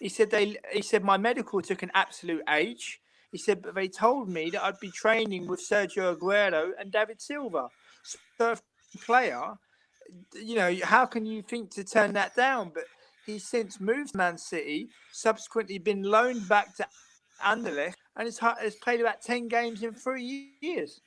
He said my medical took an absolute age. He said, but they told me that I'd be training with Sergio Aguero and David Silva. So a player, how can you think to turn that down? But he's since moved to Man City, subsequently been loaned back to Anderlecht, and has played about 10 games in 3 years.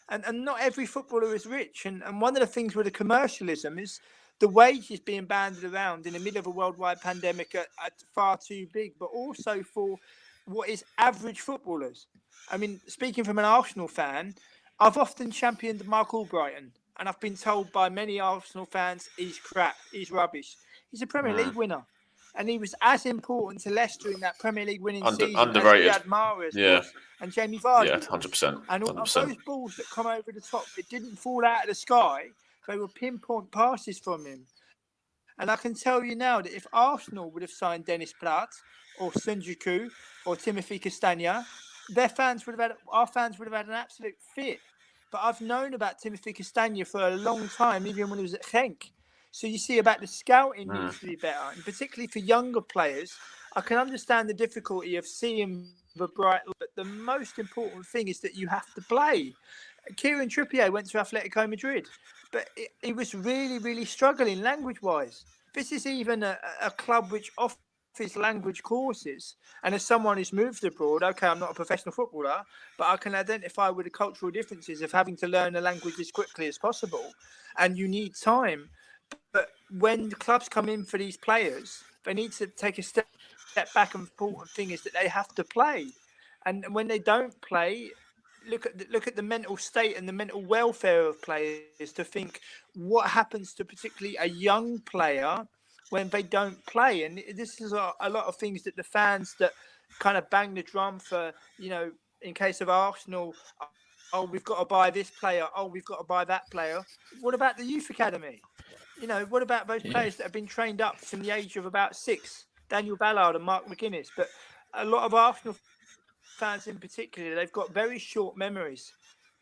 And not every footballer is rich. And one of the things with the commercialism is the wages being banded around in the middle of a worldwide pandemic are far too big, but also for what is average footballers. I mean, speaking from an Arsenal fan, I've often championed Mark Albrighton, and I've been told by many Arsenal fans he's crap, he's rubbish. He's a Premier League winner, and he was as important to Leicester in that Premier League winning season underrated. as Riyad Mahrez was, and Jamie Vardy. Yeah, 100%. And all of those balls that come over the top, it didn't fall out of the sky. They were pinpoint passes from him. And I can tell you now that if Arsenal would have signed Dennis Platt or Sunjuku or Timothy Castagna, our fans would have had an absolute fit. But I've known about Timothy Castagna for a long time, even when he was at Genk. So you see about the scouting needs to be better, and particularly for younger players. I can understand the difficulty of seeing the bright, but the most important thing is that you have to play. Kieran Trippier went to Atletico Madrid, but he was really, really struggling language-wise. This is even a club which offers language courses. And as someone who's moved abroad, okay, I'm not a professional footballer, but I can identify with the cultural differences of having to learn a language as quickly as possible. And you need time. But when the clubs come in for these players, they need to take a step back, and the important thing is that they have to play. And when they don't play, look at the mental state and the mental welfare of players, to think what happens to particularly a young player when they don't play. And this is a lot of things that the fans that kind of bang the drum for, in case of Arsenal, oh, we've got to buy this player, oh, we've got to buy that player. What about the youth academy? What about those players that have been trained up from the age of about 6, Daniel Ballard and Mark McGuinness? But a lot of Arsenal fans in particular, they've got very short memories.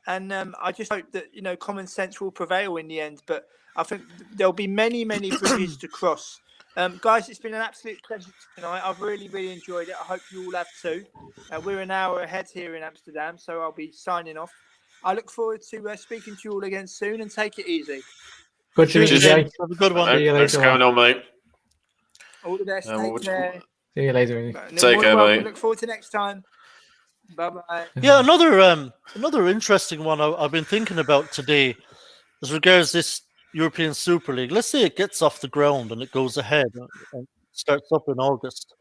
And I just hope that, common sense will prevail in the end. But I think there'll be many, many bridges to cross. Guys, it's been an absolute pleasure tonight. I've really, really enjoyed it. I hope you all have too. We're an hour ahead here in Amsterdam, so I'll be signing off. I look forward to speaking to you all again soon, and take it easy. Good to meet you, Jay. Have a good one. Thanks for coming on, mate. All the best. Take care. See you later. Take care, mate. Look forward to next time. Bye-bye. Yeah, another interesting one I've been thinking about today as regards this European Super League. Let's say it gets off the ground and it goes ahead and starts up in August.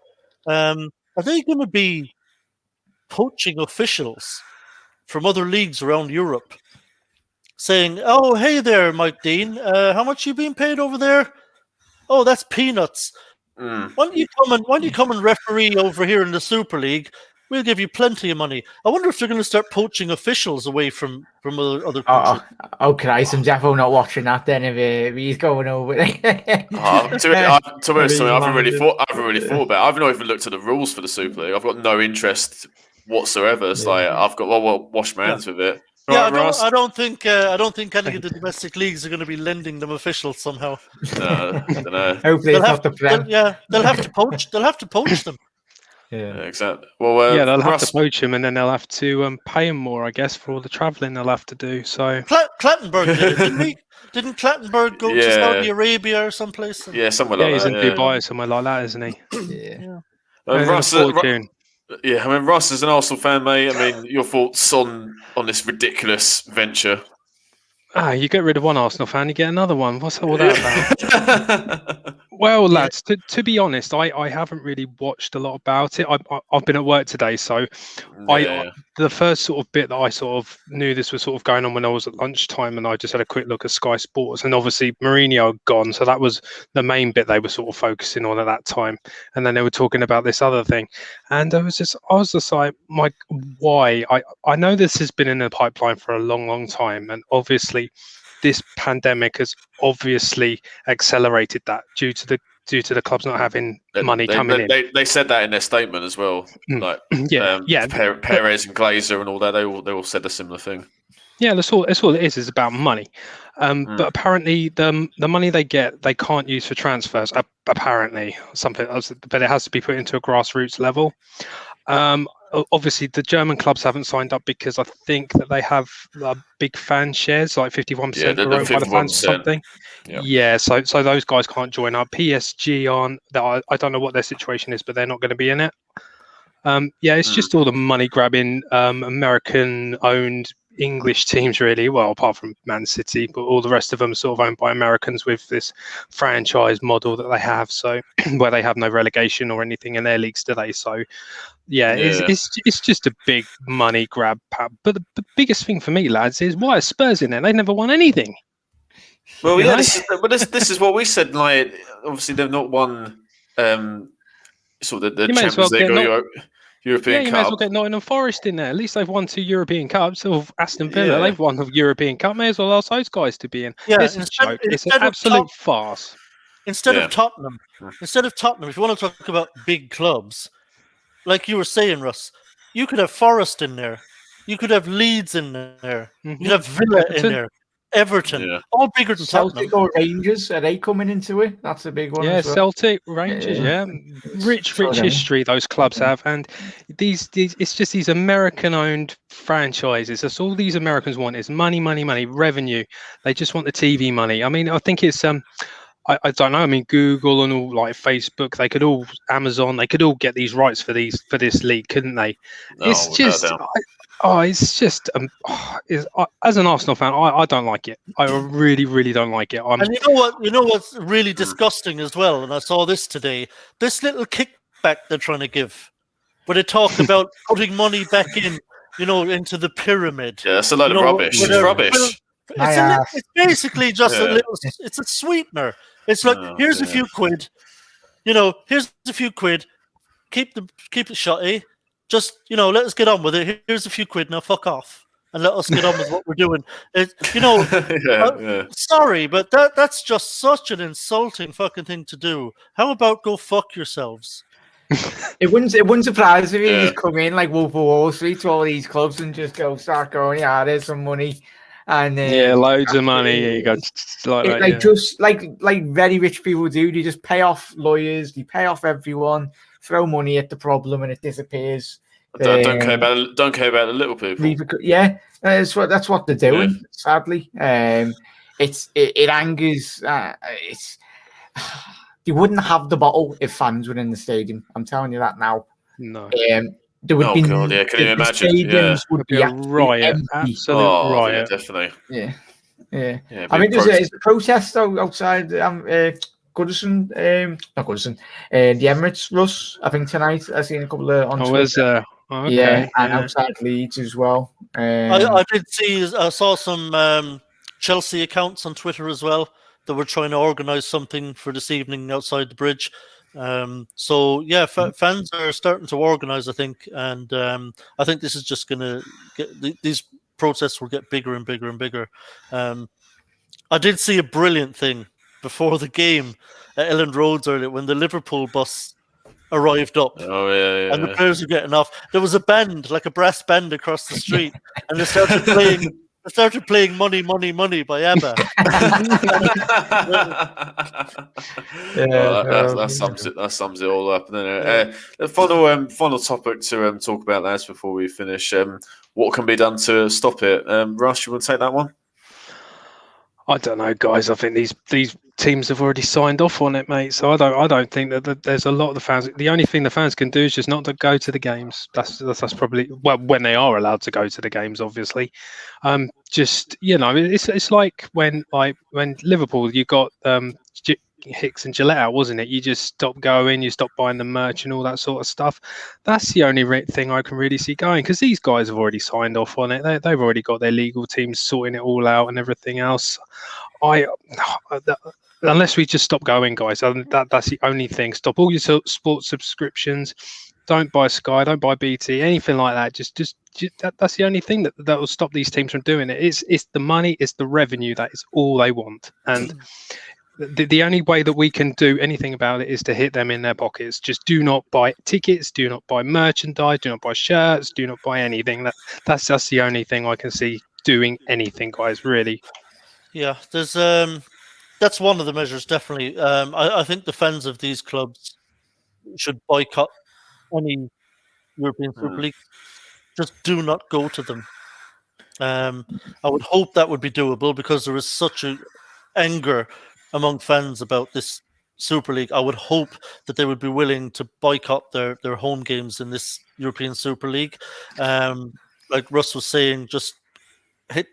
Are they going to be poaching officials from other leagues around Europe, saying, "Oh, hey there, Mike Dean, how much you being paid over there? Oh, that's peanuts. Why don't you come and referee over here in the Super League? We'll give you plenty of money." I wonder if they're going to start poaching officials away from other countries. Oh, Christ, I'm definitely not watching that then if he's going over there. To be honest, I haven't really thought about it. I've not even looked at the rules for the Super League. I've got no interest whatsoever. It's like I've got wash my hands with it. Yeah, Right, I don't think any of the domestic leagues are going to be lending them officials somehow. No, I don't know. Hopefully it's not the plan. They'll have to poach. They'll have to poach them. Yeah, exactly. Well, they'll have to poach him, and then they'll have to pay him more, I guess, for all the travelling they'll have to do. So Clattenburg did it, didn't he? Didn't Clattenburg go to Saudi Arabia or someplace? Yeah, somewhere like that. He's in Dubai or somewhere like that, isn't he? Yeah. Russ, Russ, as an Arsenal fan, mate, your thoughts on this ridiculous venture? You get rid of one Arsenal fan, you get another one. What's all that about? Well, lads, to be honest, I haven't really watched a lot about it. I've been at work today, so the first sort of bit that I sort of knew this was sort of going on when I was at lunchtime, and I just had a quick look at Sky Sports, and obviously Mourinho had gone, so that was the main bit they were sort of focusing on at that time. And then they were talking about this other thing, and I was just like, why? I know this has been in the pipeline for a long, long time, and obviously this pandemic has obviously accelerated that due to the clubs not having money coming in. They said that in their statement as well. Like Perez and Glazer and all that. They all said a similar thing. Yeah, that's all it is about money. But apparently the money they get, they can't use for transfers. Apparently, something else, but it has to be put into a grassroots level. Obviously, the German clubs haven't signed up because I think that they have big fan shares, like 51% are owned by the fans or something. Yeah, so those guys can't join up. PSG aren't. I don't know what their situation is, but they're not going to be in it. It's just all the money grabbing, American owned English teams really, well, apart from Man City, but all the rest of them are sort of owned by Americans with this franchise model that they have. So where they have no relegation or anything in their leagues today. So yeah, it's just a big money grab. But the biggest thing for me, lads, is why are Spurs in there? They never won anything. Well, this is what we said. Like, obviously, they've not won sort of the Champions League or European Cup. You may as well get Nottingham Forest in there. At least they've won 2 European Cups. Or Aston Villa, they've won the European Cup. May as well ask those guys to be in. Yeah, it's a joke. It's an absolute farce. Instead of Tottenham, if you want to talk about big clubs, like you were saying, Russ, you could have Forest in there. You could have Leeds in there. You could have Villa in there. Everton, all bigger than Celtic Tottenham. or Rangers, are they coming into it? That's a big one. Yeah, as well. Celtic, Rangers, rich history those clubs have, and these it's just these American-owned franchises. That's all these Americans want is money, revenue. They just want the TV money. I mean, I think it's I don't know. I mean, Google and all, like Facebook, they could all Amazon, they could all get these rights for this league, couldn't they? It's just. It's just as an Arsenal fan, I don't like it. I really, really don't like it. And you know what? You know what's really disgusting as well. And I saw this today. This little kickback they're trying to give, where they talk about putting money back in, into the pyramid. Yeah, it's a load of rubbish. It's rubbish. It's basically just a little. It's a sweetener. It's like here's a few quid. Here's a few quid. Keep it shutty. Just, let us get on with it. Here's a few quid, now fuck off. And let us get on with what we're doing. Sorry, but that's just such an insulting fucking thing to do. How about go fuck yourselves? It wouldn't surprise me if you just come in like Wolf of Wall Street to all these clubs and just start going, there's some money. And loads of money. Here you go. Just like very rich people do. They just pay off lawyers, they pay off everyone, throw money at the problem, and it disappears. Don't care about the little people. That's what they're doing. Sadly, it angers. They wouldn't have the bottle if fans were in the stadium. I'm telling you that now. No. There would be. God, yeah, can you imagine? Stadiums would be a riot, absolute riot. Yeah, definitely. Yeah. I mean, there's a protest outside Goodison, not Goodison, the Emirates, Russ. I think tonight I've seen a couple of on Twitter. Was there? Oh, okay. Yeah, and outside Leeds as well. I did see. I saw some Chelsea accounts on Twitter as well that were trying to organise something for this evening outside the bridge. So yeah, fans are starting to organise, I think, and I think this is just going to get these protests will get bigger and bigger and bigger. I did see a brilliant thing before the game at Elland Roads earlier when the Liverpool bus arrived up. Oh yeah. And the players were getting off. There was a band, like a brass band across the street, and they started playing. They started playing "Money, Money, Money" by ABBA. That sums it all up. And then final topic to talk about, lads, before we finish. What can be done to stop it? Russ, you want to take that one? I don't know, guys. I think these teams have already signed off on it, mate. So I don't think that there's a lot of the fans. The only thing the fans can do is just not to go to the games. That's probably when they are allowed to go to the games, obviously. It's like when Liverpool, you got Hicks and Gillette out, wasn't it? You just stop going, you stop buying the merch and all that sort of stuff. That's the only thing I can really see going, because these guys have already signed off on it. They've already got their legal teams sorting it all out and everything else. Unless we just stop going, guys, that's the only thing. Stop all your sports subscriptions. Don't buy Sky, don't buy BT, anything like that. Just that's the only thing that will stop these teams from doing it. It's the money, it's the revenue. That is all they want. And the only way that we can do anything about it is to hit them in their pockets. Just do not buy tickets, do not buy merchandise, do not buy shirts, do not buy anything. That's the only thing I can see doing anything, guys, really. Yeah, there's that's one of the measures, definitely. I think the fans of these clubs should boycott any European Super League. Just do not go to them. I would hope that would be doable, because there is such a anger among fans about this Super League. I would hope that they would be willing to boycott their home games in this European Super League. Like Russ was saying, just hit.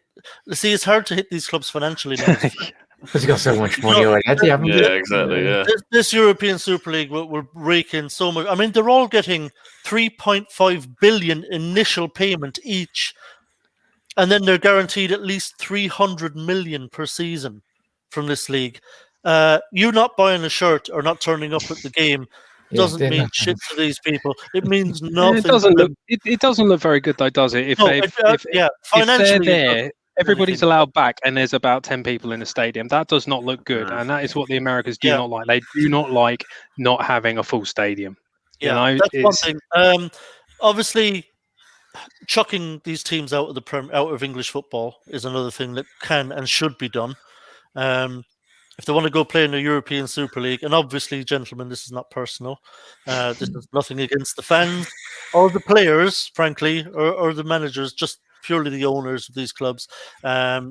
See, it's hard to hit these clubs financially now. Because you got so much money already, haven't you? Yeah, exactly. Yeah. This European Super League will rake in so much. I mean, they're all getting 3.5 billion initial payment each, and then they're guaranteed at least 300 million per season from this league. You not buying a shirt or not turning up at the game doesn't mean shit to these people. It means nothing. It doesn't look very good though, does it? If financially, they're there, everybody's allowed back, and there's about 10 people in the stadium. That does not look good, and that is what the Americans do not like. They do not like not having a full stadium. Yeah, you know, that's one thing. Obviously, chucking these teams out of English football is another thing that can and should be done. If they want to go play in the European Super League, and obviously, gentlemen, this is not personal. This is nothing against the fans or the players, frankly, or the managers, just purely the owners of these clubs.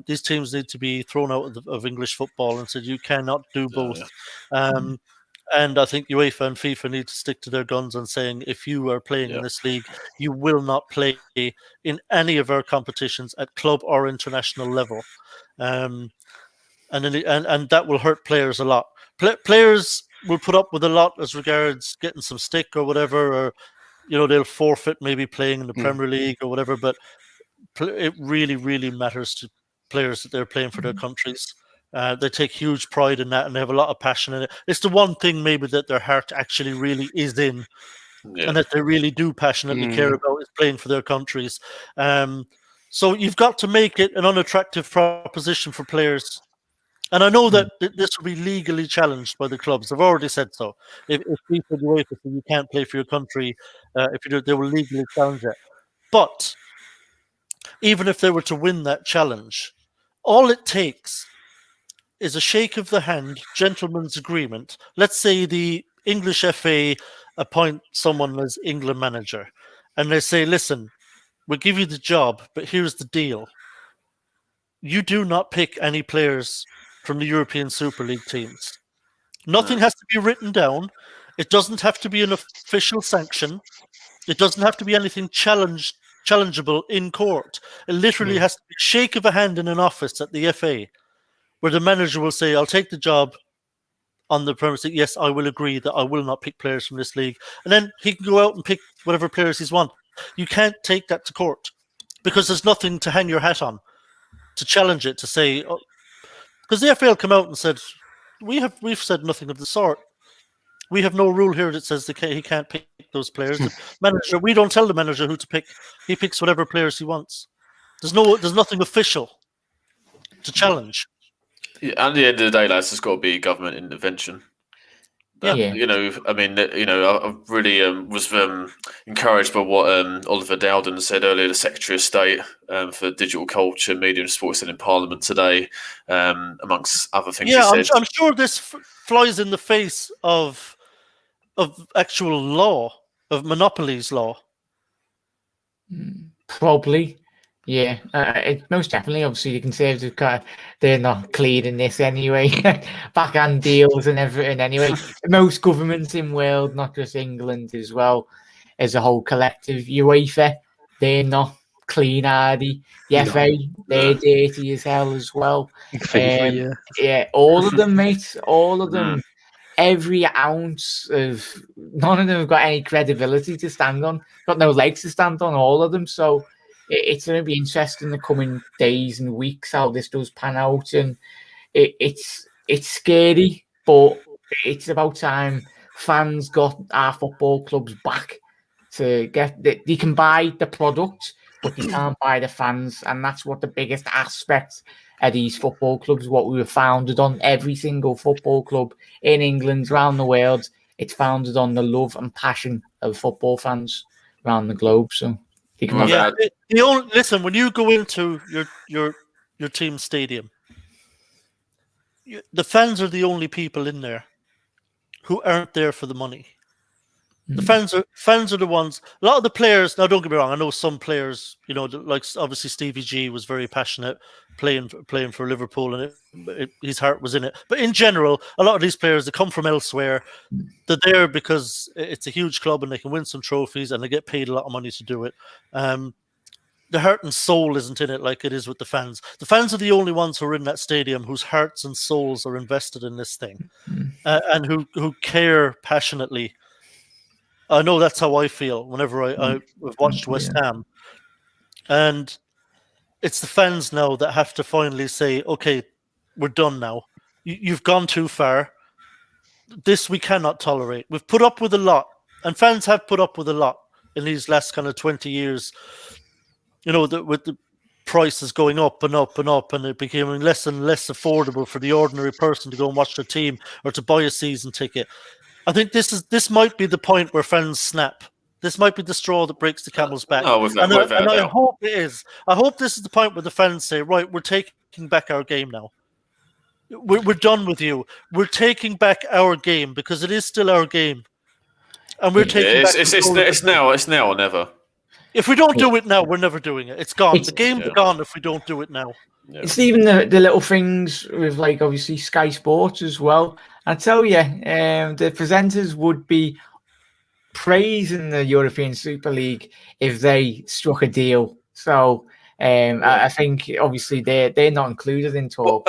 These teams need to be thrown out of English football and said, you cannot do both. And I think UEFA and FIFA need to stick to their guns on saying, if you are playing in this league, you will not play in any of our competitions at club or international level. And that will hurt players a lot. Players will put up with a lot as regards getting some stick or whatever, or they'll forfeit maybe playing in the Premier League or whatever. But it really, really matters to players that they're playing for their countries. They take huge pride in that, and they have a lot of passion in it. It's the one thing maybe that their heart actually really is in, and that they really do passionately care about is playing for their countries. So you've got to make it an unattractive proposition for players. And I know that this will be legally challenged by the clubs. They've already said so. If people do it, you can't play for your country, if you do, they will legally challenge it. But even if they were to win that challenge, all it takes is a shake of the hand, gentleman's agreement. Let's say the English FA appoint someone as England manager, and they say, listen, we'll give you the job, but here's the deal. You do not pick any players from the European Super League teams. Nothing has to be written down. It doesn't have to be an official sanction. It doesn't have to be anything challengeable in court. It literally has to be a shake of a hand in an office at the FA, where the manager will say, I'll take the job on the premise that, yes, I will agree that I will not pick players from this league. And then he can go out and pick whatever players he's want. You can't take that to court because there's nothing to hang your hat on to challenge it, to say, because the FA will come out and said, we've said nothing of the sort. We have no rule here that says he can't pick those players. The manager, we don't tell the manager who to pick. He picks whatever players he wants. There's nothing official to challenge. Yeah, at the end of the day, lads, there's got to be government intervention. I really was encouraged by what Oliver Dowden said earlier, the Secretary of State for Digital Culture, Media and Sports in Parliament today, amongst other things. Yeah, he said. I'm sure this flies in the face of actual law, of monopolies law. Probably. Yeah, most definitely. Obviously, the Conservative they're not clearing this anyway. Backhand deals and everything anyway. Most governments in the world, not just England as well, as a whole collective. UEFA, they're not clean, are they? The FA, they're dirty as hell as well. All of them, mate. All of them. Every ounce of... None of them have got any credibility to stand on. Got no legs to stand on, all of them. So... it's going to be interesting in the coming days and weeks how this does pan out, and it's scary, but it's about time fans got our football clubs back to get they can buy the product, but they can't buy the fans, and that's what the biggest aspect of these football clubs, what we were founded on. Every single football club in England, around the world, it's founded on the love and passion of football fans around the globe. So. Listen, when you go into your team stadium, the fans are the only people in there who aren't there for the money. The fans are the ones. A lot of the players. Now, don't get me wrong. I know some players. Like obviously Stevie G was very passionate playing for Liverpool, and his heart was in it. But in general, a lot of these players, they come from elsewhere. They're there because it's a huge club and they can win some trophies and they get paid a lot of money to do it. the heart and soul isn't in it like it is with the fans. The fans are the only ones who are in that stadium whose hearts and souls are invested in this thing, and who care passionately. I know that's how I feel whenever I've watched West Ham, and it's the fans now that have to finally say, "Okay, we're done now. You've gone too far. This we cannot tolerate. We've put up with a lot, and fans have put up with a lot in these last kind of 20 years. You know, with the prices going up and up and up, and it becoming less and less affordable for the ordinary person to go and watch their team or to buy a season ticket. I think this might be the point where fans snap. This might be the straw that breaks the camel's back. I hope it is. I hope this is the point where the fans say, right, we're taking back our game now. We're done with you. We're taking back our game because it is still our game, and we're taking back. It's now or never. If we don't do it now, we're never doing it. It's gone. The game's gone if we don't do it now. Yeah. It's even the little things with, like, obviously Sky Sports as well. I tell you, the presenters would be praising the European Super League if they struck a deal. So I think obviously they're not included in talk.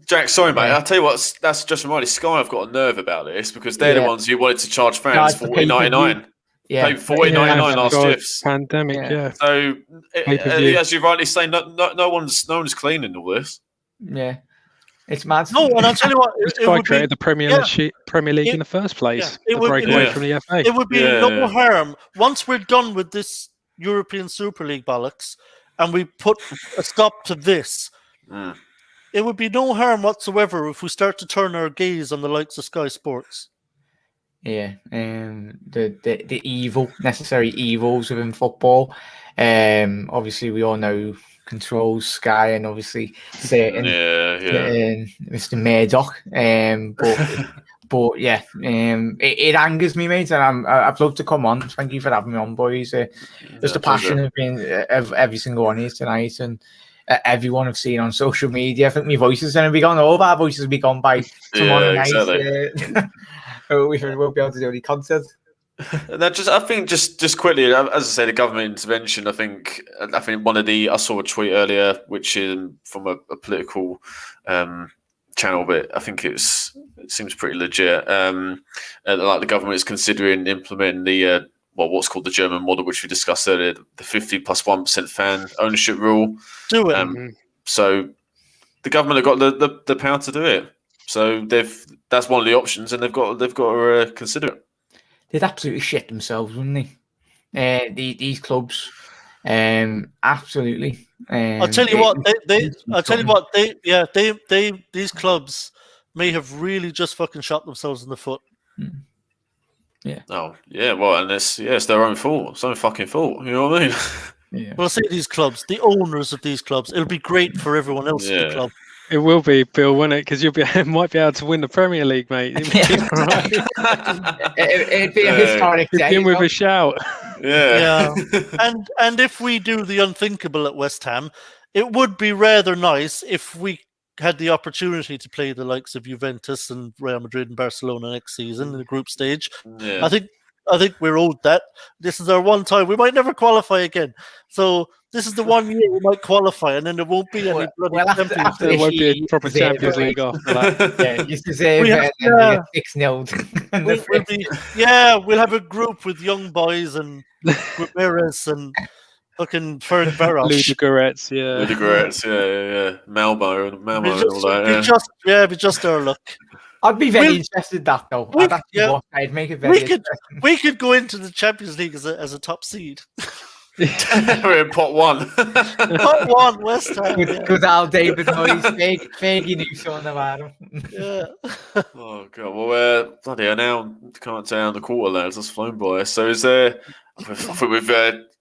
Jack, sorry mate, I'll tell you what, that's just reminded. Sky have got a nerve about this because they're the ones who wanted to charge fans $40.99. Yeah, $40.99 last shifts. Pandemic, So as you rightly say, no one's clean in all this. Yeah, it's mad. No, and I'll tell you what, Sky created the Premier League in the first place. It would break away from the FA. It would be no harm once we're done with this European Super League bollocks, and we put a stop to this. It would be no harm whatsoever if we start to turn our gaze on the likes of Sky Sports. Yeah, the necessary evils within football. Obviously, we all know controls Sky, and obviously Mr. Murdoch. But yeah, it angers me, mate, and I'd love to come on. Thank you for having me on, boys. Just the passion of every single one here tonight, and everyone I've seen on social media. I think my voice is going to be gone. All of our voices will be gone by tomorrow night. Exactly. We won't be able to do any content. I think just quickly, as I say, the government intervention. I think I saw a tweet earlier, which is from a political channel, but I think it seems pretty legit. Like the government is considering implementing the what's called the German model, which we discussed earlier, the 50 plus 1% fan ownership rule. Do it. So the government have got the power to do it. So that's one of the options, and they've got to consider it. They'd absolutely shit themselves, wouldn't they? These clubs, absolutely. I'll tell you what. These clubs may have really just fucking shot themselves in the foot. Yeah. Oh yeah. Well, and it's their own fault. It's their own fucking fault. You know what I mean? Yeah. Well, I say these clubs, the owners of these clubs. It'll be great for everyone else in the club. It will be, Bill, won't it? Because might be able to win the Premier League, mate. It'd be a historic day. Begin with a shout. Yeah. And if we do the unthinkable at West Ham, it would be rather nice if we had the opportunity to play the likes of Juventus and Real Madrid and Barcelona next season in the group stage. Yeah. I think we're owed that. This is our one time. We might never qualify again. So this is the 1 year we might qualify, and then there won't be any bloody Champions League. There won't be a proper Champions League after that. Yeah, you deserve it. 6-0. We'll have a group with young boys and Ramirez and fucking Ferran Barros. Ludogorets, yeah. Malmo and all that. Be just our luck. I'd be very interested in that, though. I'd make it very interesting. We could go into the Champions League as a top seed. We're in pot one. Pot one, West Ham. Good old David Moyes. Fergie knew something about him. Yeah. Oh god. Well, bloody hell, now can't down the quarter, lads. That's flown by. So is there? I think we've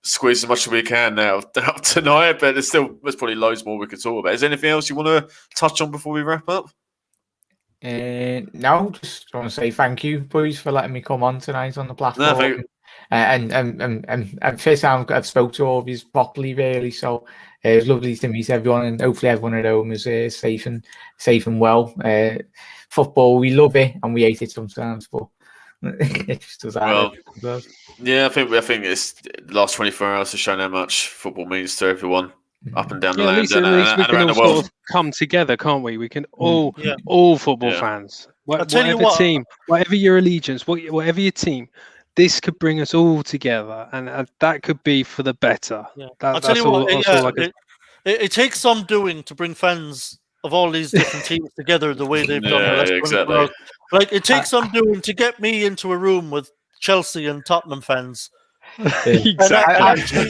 squeezed as much as we can now tonight, but there's probably loads more we could talk about. Is there anything else you want to touch on before we wrap up? No, just want to say thank you, boys, for letting me come on tonight on the platform. No, thank you. And first time I've spoke to all of you properly, really. So it was lovely to meet everyone, and hopefully everyone at home is safe and well. Football, we love it and we hate it sometimes, but It just does that. Well, yeah, I think it's the last 24 hours has shown how much football means to everyone up and down the Yeah, land at least we and can around all the world. sort of come together, can't we? We can all football Yeah. fans, I'll tell you whatever what, team, whatever your allegiance, whatever your team, this could bring us all together, and that could be for the better. Yeah. That, I'll tell that's you all. what, That's all I could. it takes some doing to bring fans of all these different teams together the way they've done the Yeah, last 24 exactly. hours. Like, it takes some doing to get me into a room with Chelsea and Tottenham fans. Exactly.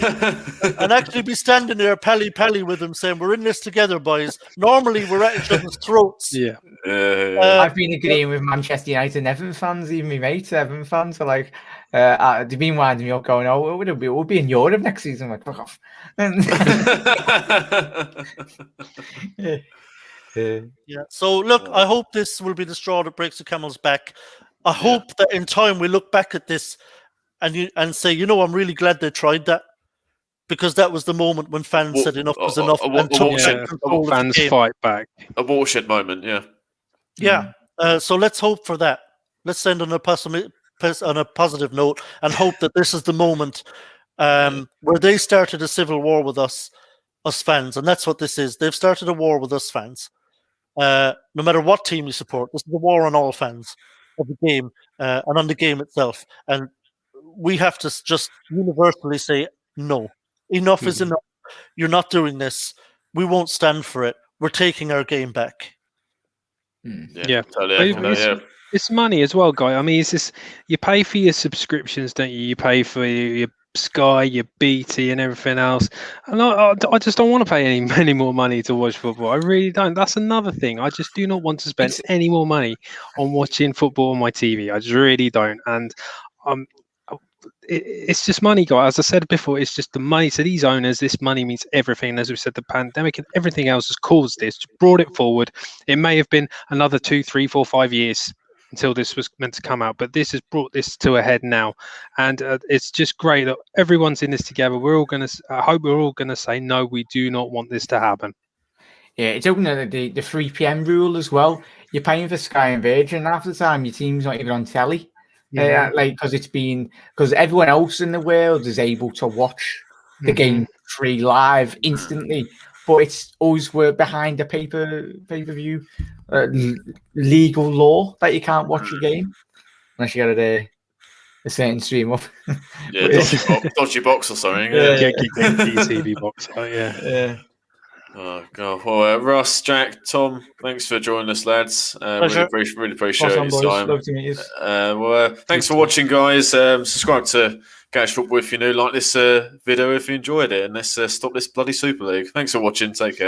And actually be standing there pally with them saying, we're in this together, boys. Normally we're at each other's throats. Yeah. I've been agreeing with Manchester United and Everton fans, even my mates, Everton fans, are like, they've been winding me up going, oh, we'll be in Europe next season. I'm like, fuck off. Yeah. So look, I hope this will be the straw that breaks the camel's back. I hope that in time we look back at this and say, I'm really glad they tried that, because that was the moment when fans said enough was enough and took control of the fans game. fight back. A watershed moment, yeah. Yeah. So let's hope for that. Let's end on a positive note and hope that this is the moment where they started a civil war with us fans, and that's what this is. They've started a war with us fans. No matter what team you support, this is a war on all fans of the game and on the game itself. And we have to just universally say, no, enough is enough. You're not doing this. We won't stand for it. We're taking our game back. Yeah. Totally. It's money as well, guy. I mean, it's just, you pay for your subscriptions, don't you? You pay for your Sky, your BT, and everything else. And I just don't want to pay any more money to watch football. I really don't. That's another thing. I just do not want to spend any more money on watching football on my TV. I just really don't. And it's just money, guys. As I said before, it's just the money to these owners. This money means everything. As we said, the pandemic and everything else has caused this, brought it forward. It may have been another 2, 3, 4, 5 years until this was meant to come out, but this has brought this to a head now, and it's just great that everyone's in this together. We're all going to, I hope we're all going to say, no, we do not want this to happen. Yeah, it's open to the 3 p.m. rule as well. You're paying for Sky and Virgin, and half the time your team's not even on telly. Because everyone else in the world is able to watch the game free live instantly, but it's always we're behind a pay-per-view legal law that you can't watch a game unless you got a certain stream up. Yeah, dodgy box or something. Get TV box. Yeah. Oh god. Well, Russ, Jack, Tom, thanks for joining us, lads. Really appreciate your time. Love to meet you. Well, thanks for watching, guys. Subscribe to Garage Football if you're new. Like this video if you enjoyed it, and let's stop this bloody Super League. Thanks for watching. Take care.